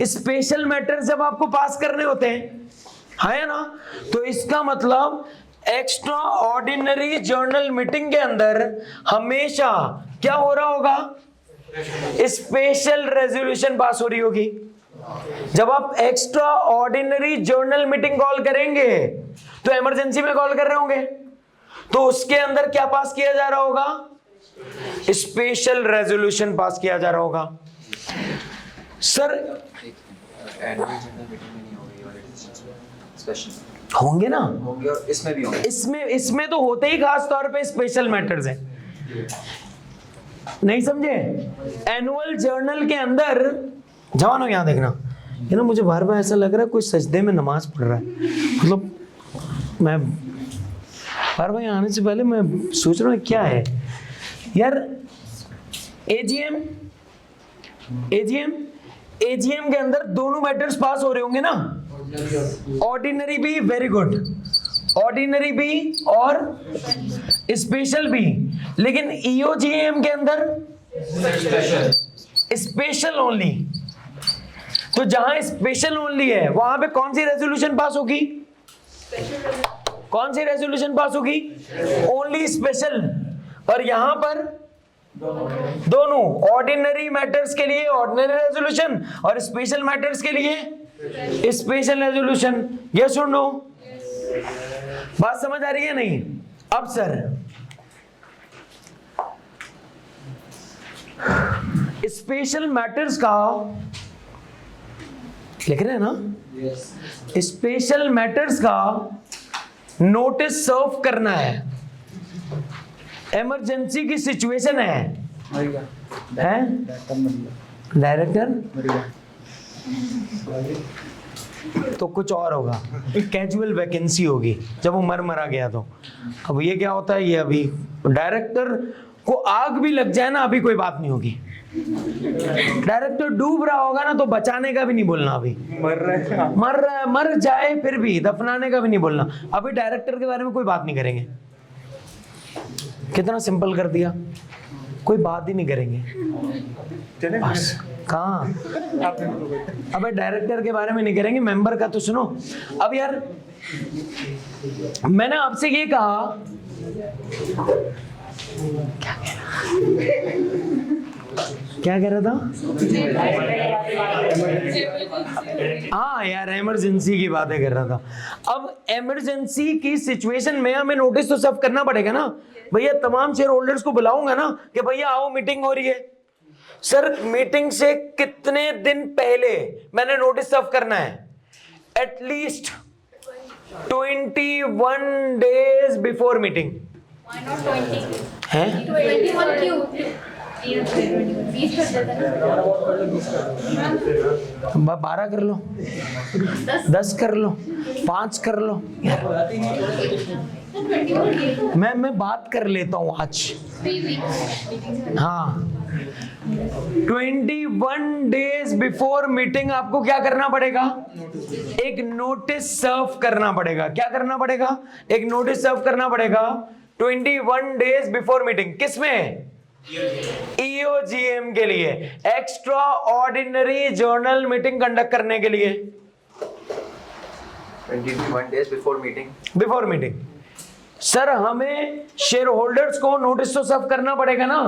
स्पेशल मैटर जब आपको पास करने होते हैं, है ना? तो इसका मतलब एक्स्ट्रा ऑर्डिनरी जर्नल मीटिंग के अंदर हमेशा क्या हो रहा होगा? स्पेशल रेजोल्यूशन पास हो रही होगी। जब आप extra ordinary general meeting call करेंगे तो इमरजेंसी में कॉल कर रहे होंगे, तो उसके अंदर क्या पास किया जा रहा होगा? स्पेशल रेजोल्यूशन पास किया जा रहा होगा। सर होंगे ना? होंगे और इसमें भी होंगे। इसमें तो होते ही खास तौर पे स्पेशल मैटर्स हैं। नहीं समझे? एनुअल जर्नल के अंदर जवानों यहाँ देखना, ये ना मुझे बार बार ऐसा लग रहा है कोई सजदे में नमाज पढ़ रहा है। मतलब मैं बार बार आने से पहले मैं सोच रहा हूँ क्या है यार। एजीएम के अंदर दोनों मैटर्स पास हो रहे होंगे ना? ऑर्डिनरी भी, वेरी गुड, ऑर्डिनरी भी और स्पेशल भी, लेकिन ईओजीएम के अंदर स्पेशल ओनली। तो जहां स्पेशल ओनली है वहां पे कौन सी रेजोल्यूशन पास होगी? कौन सी रेजोल्यूशन पास होगी? Only special. और यहां पर दोनों, ऑर्डिनरी मैटर्स के लिए ऑर्डिनरी रेजोल्यूशन और स्पेशल मैटर्स के लिए स्पेशल रेजोल्यूशन। यस और नो? बात समझ आ रही है नहीं? अब सर स्पेशल मैटर्स का लिख रहे हैं ना? स्पेशल मैटर्स का नोटिस सर्व करना है। इमरजेंसी की सिचुएशन है डायरेक्टर तो कुछ और होगा, कैजुअल वैकेंसी होगी जब वो मरा गया। तो अब ये क्या होता है, ये अभी डायरेक्टर को आग भी लग जाए ना, अभी कोई बात नहीं होगी। डायरेक्टर डूब रहा होगा ना तो बचाने का भी नहीं बोलना, अभी मर रहा है मर जाए फिर भी दफनाने का भी नहीं बोलना। अभी डायरेक्टर के बारे में कोई बात नहीं करेंगे। कितना सिंपल कर दिया, कोई बात ही नहीं करेंगे बस। कहाँ अबे डायरेक्टर के बारे में नहीं करेंगे, मेंबर का तो सुनो। अब यार मैंने आपसे ये कहा, क्या कह रहा था? हाँ यार इमरजेंसी की बातें कर रहा था। अब इमरजेंसी की सिचुएशन में हमें नोटिस तो सर्व करना पड़ेगा ना भैया। तमाम शेयर होल्डर्स को बुलाऊंगा ना कि भैया आओ मीटिंग हो रही है। सर मीटिंग से कितने दिन पहले मैंने नोटिस सर्व करना है? At least 21 days before meeting. Why not 20? है 21 क्यों? 12 कर लो, 10 कर लो, 5 कर लो यार। मैं बात कर लेता हूँ आज। हाँ 21 days बिफोर मीटिंग आपको क्या करना पड़ेगा? एक नोटिस सर्व करना पड़ेगा। क्या करना पड़ेगा? एक नोटिस सर्व करना पड़ेगा 21 days बिफोर मीटिंग। किसमें? ईओजीएम के लिए, extra ordinary general meeting conduct करने के लिए। 21 days बिफोर मीटिंग। सर हमें शेयर होल्डर्स को नोटिस तो सर्व करना पड़ेगा ना,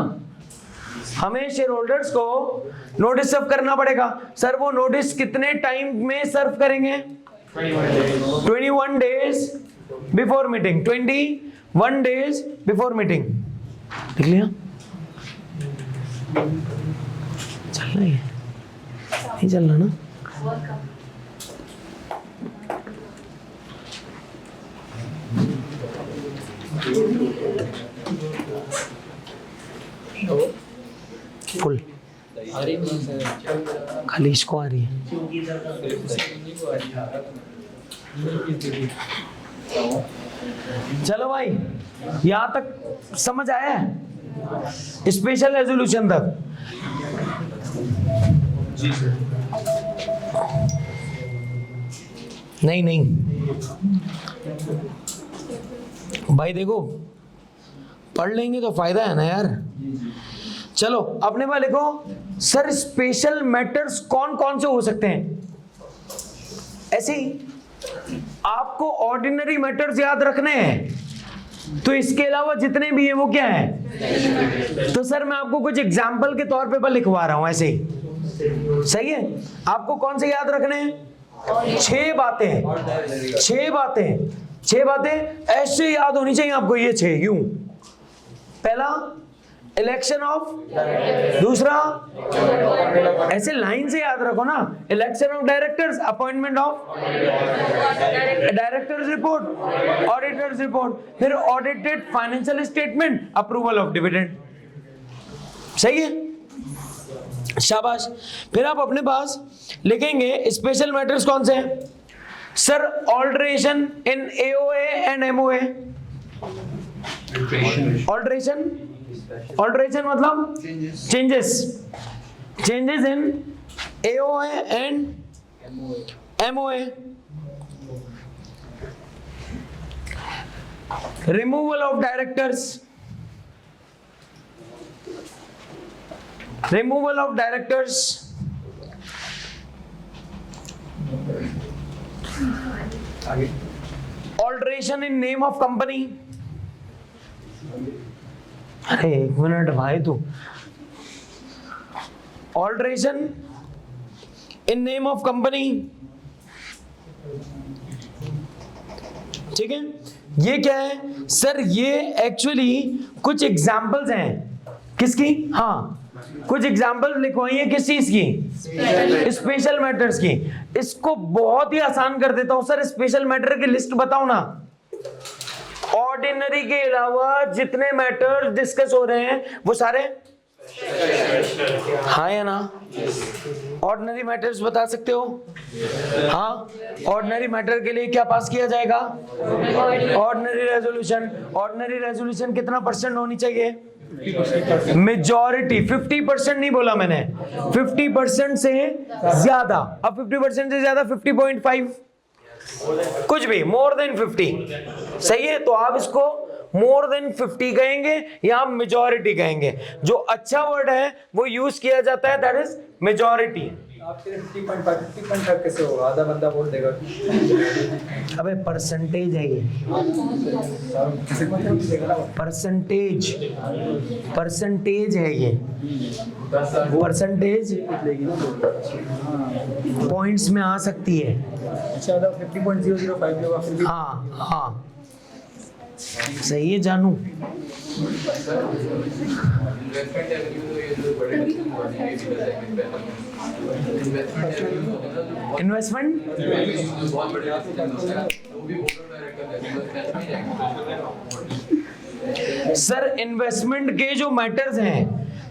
हमें शेयर होल्डर्स को नोटिस सर्व करना पड़ेगा। सर वो नोटिस कितने टाइम में सर्व करेंगे? 21 days before meeting. 21 days before meeting. लिख लिया? चल रहा है? नहीं चल रहा ना? फुल खाली इसको आ रही है। चलो भाई यहां तक समझ आया है? स्पेशल रेजोल्यूशन तक। नहीं भाई देखो पढ़ लेंगे तो फायदा है ना यार। चलो अपने पास लिखो सर स्पेशल मैटर्स कौन कौन से हो सकते हैं। ऐसे ही आपको ऑर्डिनरी मैटर्स याद रखने हैं, तो इसके अलावा जितने भी हैं वो क्या है? तो सर मैं आपको कुछ एग्जाम्पल के तौर पे लिखवा रहा हूं ऐसे ही। सही है? आपको कौन से याद रखने हैं? 6 बातें ऐसे याद होनी चाहिए आपको। ये 6 यूं। पहला इलेक्शन ऑफ, दूसरा ऐसे लाइन से याद रखो ना, election of directors, appointment of directors report, auditors report, फिर audited financial statement, approval of dividend. सही है? शाबाश। फिर आप अपने पास लिखेंगे स्पेशल मैटर्स कौन से हैं? Sir alteration in AOA and MOA. Alteration मतलब changes in AOA and MOA. Removal of directors, removal of directors, alteration in name of company. अरे एक मिनट भाई तू, alteration in name of company, ठीक है। ये क्या है सर? ये एक्चुअली कुछ एग्जाम्पल्स हैं किसकी? हाँ, कुछ एग्जाम्पल लिखवाई है किस चीज की? स्पेशल मैटर्स की। इसको बहुत ही आसान कर देता हूं सर, स्पेशल मैटर की लिस्ट बताओ ना। ऑर्डिनरी के अलावा जितने मैटर्स डिस्कस हो रहे हैं वो सारे हाँ या ना? ऑर्डिनरी मैटर्स बता सकते हो? हाँ, ऑर्डिनरी मैटर के लिए क्या पास किया जाएगा? Ordinary resolution. ऑर्डिनरी रेजोल्यूशन कितना परसेंट होनी चाहिए? मेजॉरिटी। 50% नहीं बोला मैंने, 50% से ज्यादा। अब 50% से ज्यादा 50.5, कुछ भी मोर देन 50, सही है। तो आप इसको मोर देन 50 कहेंगे या आप मेजॉरिटी कहेंगे। जो अच्छा वर्ड है वो यूज किया जाता है, दैट इज मेजॉरिटी। आपके 50.5 कैसे होगा? आधा बंदा बोल देगा। अबे परसेंटेज है ये, परसेंटेज, परसेंटेज है ये, परसेंटेज पॉइंट्स में आ सकती है। अच्छा, 50.005 होगा फिर भी। हाँ हाँ, सही है जानू। इन्वेस्टमेंट सर, इन्वेस्टमेंट के जो मैटर्स हैं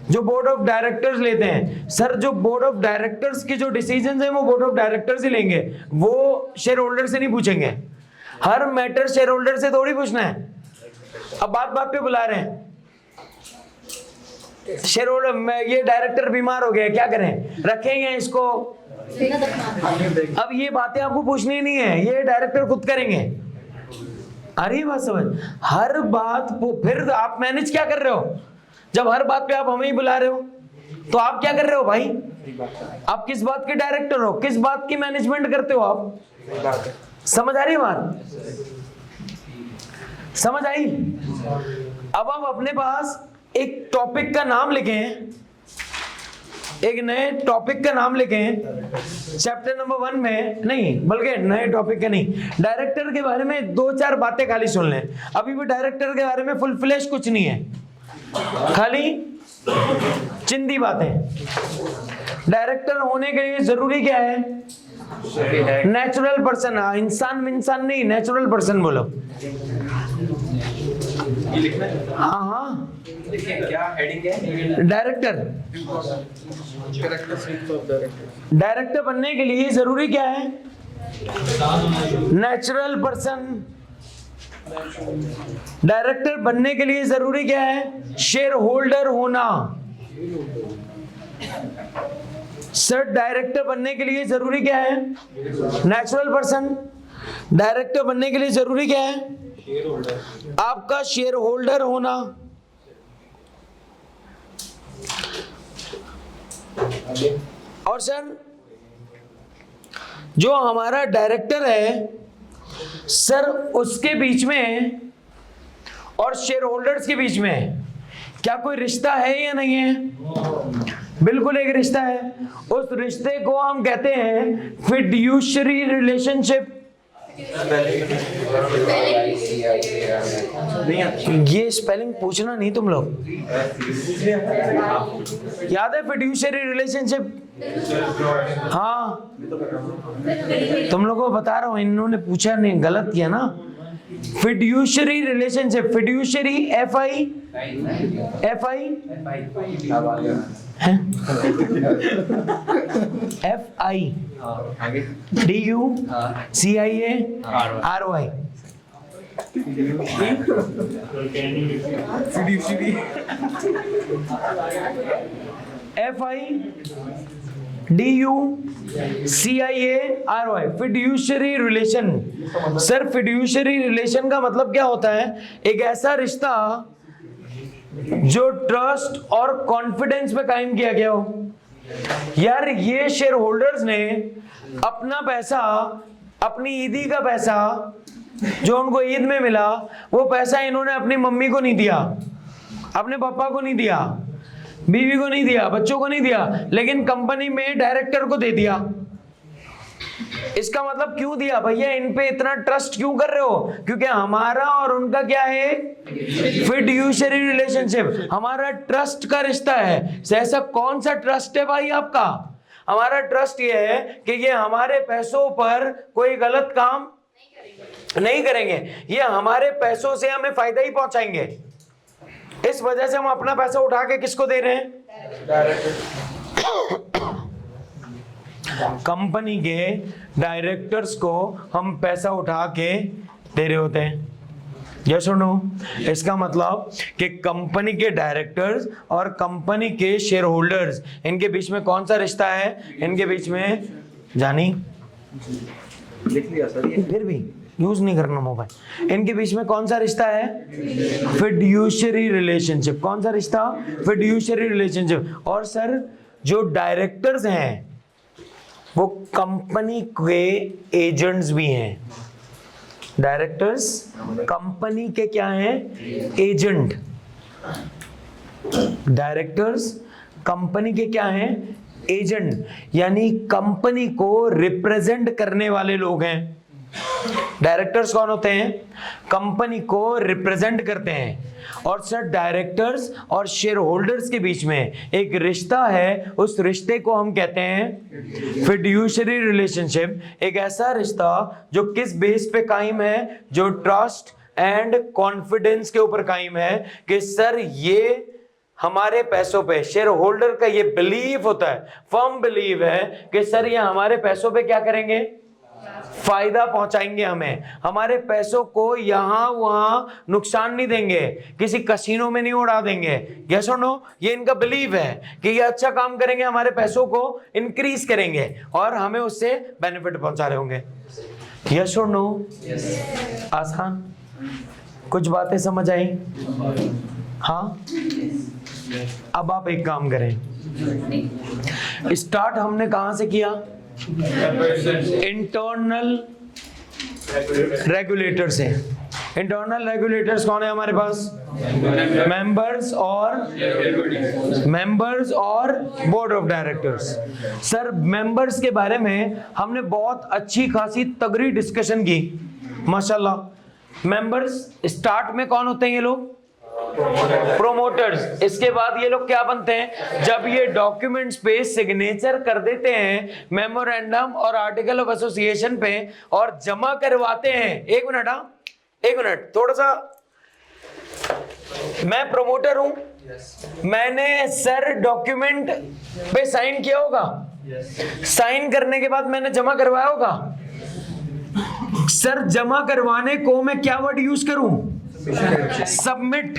जो बोर्ड ऑफ डायरेक्टर्स लेते हैं सर, जो बोर्ड ऑफ डायरेक्टर्स के जो डिसीजंस हैं वो बोर्ड ऑफ डायरेक्टर्स ही लेंगे, वो शेयर होल्डर से नहीं पूछेंगे। हर मैटर शेयर होल्डर से थोड़ी पूछना है। अब बात बात पे बुला रहे हैं, शेयर होल्डर, ये डायरेक्टर बीमार हो गया, क्या करें? रखेंगे इसको? अब ये बातें आपको पूछनी नहीं है, ये डायरेक्टर खुद करेंगे। अरे बात समझ, हर बात फिर आप मैनेज क्या कर रहे हो? जब हर बात पे आप हमें ही बुला रहे हो तो आप क्या कर रहे हो भाई? आप किस बात के डायरेक्टर हो? किस बात की मैनेजमेंट करते हो आप? समझ आ रही बात? समझ आई? अब आप अपने पास एक टॉपिक का नाम लिखें, एक नए टॉपिक का नाम लिखें चैप्टर नंबर 1 में, नहीं बल्कि नए टॉपिक का नहीं, डायरेक्टर के बारे में 2-4 बातें खाली सुन लें। अभी भी डायरेक्टर के बारे में फुल फ्लैश कुछ नहीं है, खाली चिंदी बातें। डायरेक्टर होने के लिए जरूरी क्या है? Natural person. इंसान नहीं, नेचुरल पर्सन बोलो। हाँ हाँ, क्या हेडिंग है? डायरेक्टर। डायरेक्टर बनने के लिए जरूरी क्या है? Natural person. डायरेक्टर बनने के लिए जरूरी क्या है? शेयर होल्डर होना। सर, डायरेक्टर बनने के लिए जरूरी क्या है? Natural person. डायरेक्टर बनने के लिए जरूरी क्या है? आपका शेयर होल्डर होना। और सर, जो हमारा डायरेक्टर है सर, उसके बीच में और शेयर होल्डर्स के बीच में क्या कोई रिश्ता है या नहीं है? बिल्कुल एक रिश्ता है। उस रिश्ते को हम कहते हैं फिड्यूशरी रिलेशनशिप। ये स्पेलिंग पूछना नहीं तुम लोग, याद है फिड्यूशरी रिलेशनशिप? हाँ, तुम लोगों को बता रहा हूं, इन्होंने पूछा नहीं, गलत किया ना। Fiduciary relationship, fiduciary FI DUCIARY। FI DUCIARY, fiduciary relation. Sir fiduciary relation का मतलब क्या होता है? एक ऐसा रिश्ता जो ट्रस्ट और कॉन्फिडेंस पे कायम किया गया हो। यार ये शेयर होल्डर्स ने अपना पैसा, अपनी ईदी का पैसा जो उनको ईद में मिला, वो पैसा इन्होंने अपनी मम्मी को नहीं दिया, अपने पापा को नहीं दिया, बीवी को नहीं दिया, बच्चों को नहीं दिया, लेकिन कंपनी में डायरेक्टर को दे दिया। इसका मतलब क्यों दिया भैया? इन पे इतना ट्रस्ट क्यों कर रहे हो? क्योंकि हमारा और उनका क्या है? फिड्यूशरी रिलेशनशिप, हमारा ट्रस्ट का रिश्ता है। ऐसा कौन सा ट्रस्ट है भाई आपका? हमारा ट्रस्ट ये है कि ये हमारे पैसों पर कोई गलत काम नहीं करेंगे, ये हमारे पैसों से हमें फायदा ही पहुंचाएंगे। इस वजह से हम अपना पैसा उठा के किसको दे रहे हैं? कंपनी के डायरेक्टर्स को हम पैसा उठा के दे रहे होते हैं। यस और नो? इसका मतलब कि कंपनी के डायरेक्टर्स और कंपनी के शेयर होल्डर्स, इनके बीच में कौन सा रिश्ता है? इनके बीच में, जानी लिख लिया सर ये। फिर भी यूज नहीं करना मोबाइल। इनके बीच में कौन सा रिश्ता है? Fiduciary relationship. कौन सा रिश्ता? Fiduciary relationship. और सर जो डायरेक्टर्स हैं वो कंपनी के एजेंट्स भी हैं। डायरेक्टर्स कंपनी के क्या हैं? एजेंट। डायरेक्टर्स कंपनी के क्या हैं? एजेंट, यानी कंपनी को रिप्रेजेंट करने वाले लोग हैं। डायरेक्टर्स कौन होते हैं? कंपनी को रिप्रेजेंट करते हैं। और सर डायरेक्टर्स और शेयर होल्डर्स के बीच में एक रिश्ता है, उस रिश्ते को हम कहते हैं फिड्यूशरी रिलेशनशिप। एक ऐसा रिश्ता जो किस बेस पे कायम है? जो ट्रस्ट एंड कॉन्फिडेंस के ऊपर कायम है कि सर ये हमारे पैसों पे, शेयर होल्डर का ये बिलीव होता है, फर्म बिलीव है कि सर ये हमारे पैसों पे क्या करेंगे? फायदा पहुंचाएंगे हमें, हमारे पैसों को यहां वहां नुकसान नहीं देंगे, किसी कसिनो में नहीं उड़ा देंगे। यस और नो? ये इनका बिलीव है कि ये अच्छा काम करेंगे, हमारे पैसों को इंक्रीज करेंगे और हमें उससे बेनिफिट पहुंचा रहे होंगे। यस और नो? आसान? कुछ बातें समझ आई? हाँ। अब आप एक काम करें, स्टार्ट हमने कहां से किया? इंटरनल रेगुलेटर से। इंटरनल रेगुलेटर्स कौन है हमारे पास? मेंबर्स और board of directors. Sir members के बारे में हमने बहुत अच्छी खासी तगड़ी डिस्कशन की माशाल्लाह। मेंबर्स स्टार्ट में कौन होते हैं? ये लोग प्रोमोटर्स। इसके बाद ये लोग क्या बनते हैं? जब ये डॉक्यूमेंट्स पे सिग्नेचर कर देते हैं, मेमोरेंडम और आर्टिकल ऑफ एसोसिएशन पे, और जमा करवाते हैं। एक मिनट, हाँ एक मिनट, थोड़ा सा। मैं प्रोमोटर हूं, मैंने सर डॉक्यूमेंट पे साइन किया होगा, साइन करने के बाद मैंने जमा करवाया होगा। सर जमा करवाने को मैं क्या वर्ड यूज करूं? सबमिट।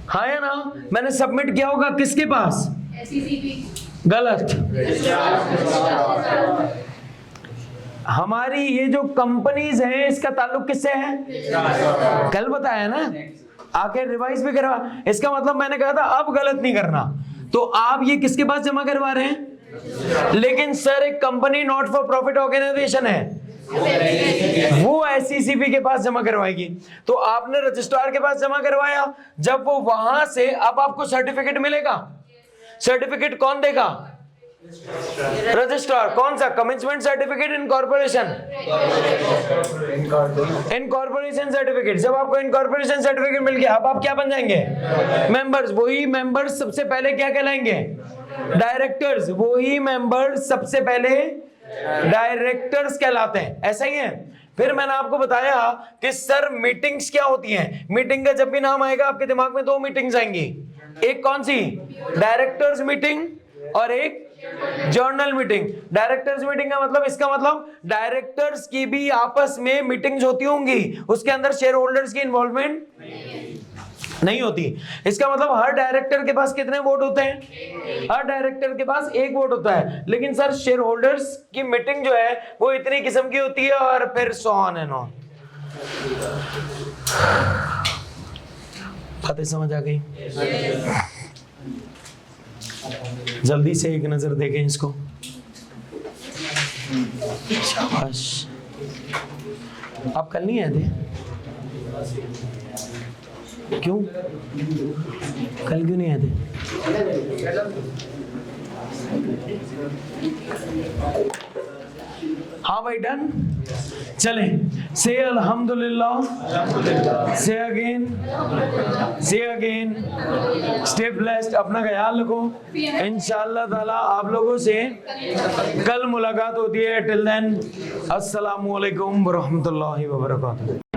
हाँ या ना? मैंने सबमिट किया होगा किसके पास? गलत। हमारी ये जो कंपनीज हैं इसका ताल्लुक किससे है? कल बताया ना, आके रिवाइज भी करवा। इसका मतलब मैंने कहा था अब गलत नहीं करना, तो आप ये किसके पास जमा करवा रहे हैं? लेकिन सर एक company not for profit organisation है, वो SECP के पास जमा करवाएगी। तो आपने रजिस्ट्रार के पास जमा करवाया, जब वो वहां से अब आपको सर्टिफिकेट मिलेगा। सर्टिफिकेट कौन देगा? रजिस्ट्रार। कौन सा? Commitment certificate, incorporation certificate. जब आपको इनकॉर्पोरेशन सर्टिफिकेट मिल गया, अब आप क्या बन जाएंगे? मेंबर्स। वही मेंबर्स सबसे पहले क्या कहलाएंगे? डायरेक्टर्स। वही मेंबर्स सबसे पहले डायरेक्टर्स कहलाते हैं। ऐसा ही है। फिर मैंने आपको बताया कि सर मीटिंग्स क्या होती हैं। मीटिंग का जब भी नाम आएगा आपके दिमाग में दो मीटिंग्स आएंगी। एक कौन सी? डायरेक्टर्स मीटिंग, और एक जर्नल मीटिंग। डायरेक्टर्स मीटिंग का मतलब, इसका मतलब डायरेक्टर्स की भी आपस में मीटिंग्स होती होंगी, उसके अंदर शेयर होल्डर्स की इन्वॉल्वमेंट। नहीं होती। इसका मतलब हर डायरेक्टर के पास कितने वोट होते हैं? हर डायरेक्टर के पास एक वोट होता है। लेकिन सर शेयर होल्डर्स की मीटिंग जो है वो इतनी किस्म की होती है और फिर सो ऑन एंड ऑन। बातें समझ आ गई? जल्दी से एक नजर देखें इसको। शाबाश। आप कल नहीं आए थे? क्यों? कल क्यों नहीं आए थे? हाँ भाई डन। चलें, से अल्हम्दुलिल्लाह, से अगेन, स्टे ब्लेस्ड, अपना ख्याल रखो। इंशाअल्लाह ताला आप लोगों से कल मुलाकात होती है। टिल देन अस्सलामु अलैकुम व रहमतुल्लाहि व बरकातुहू।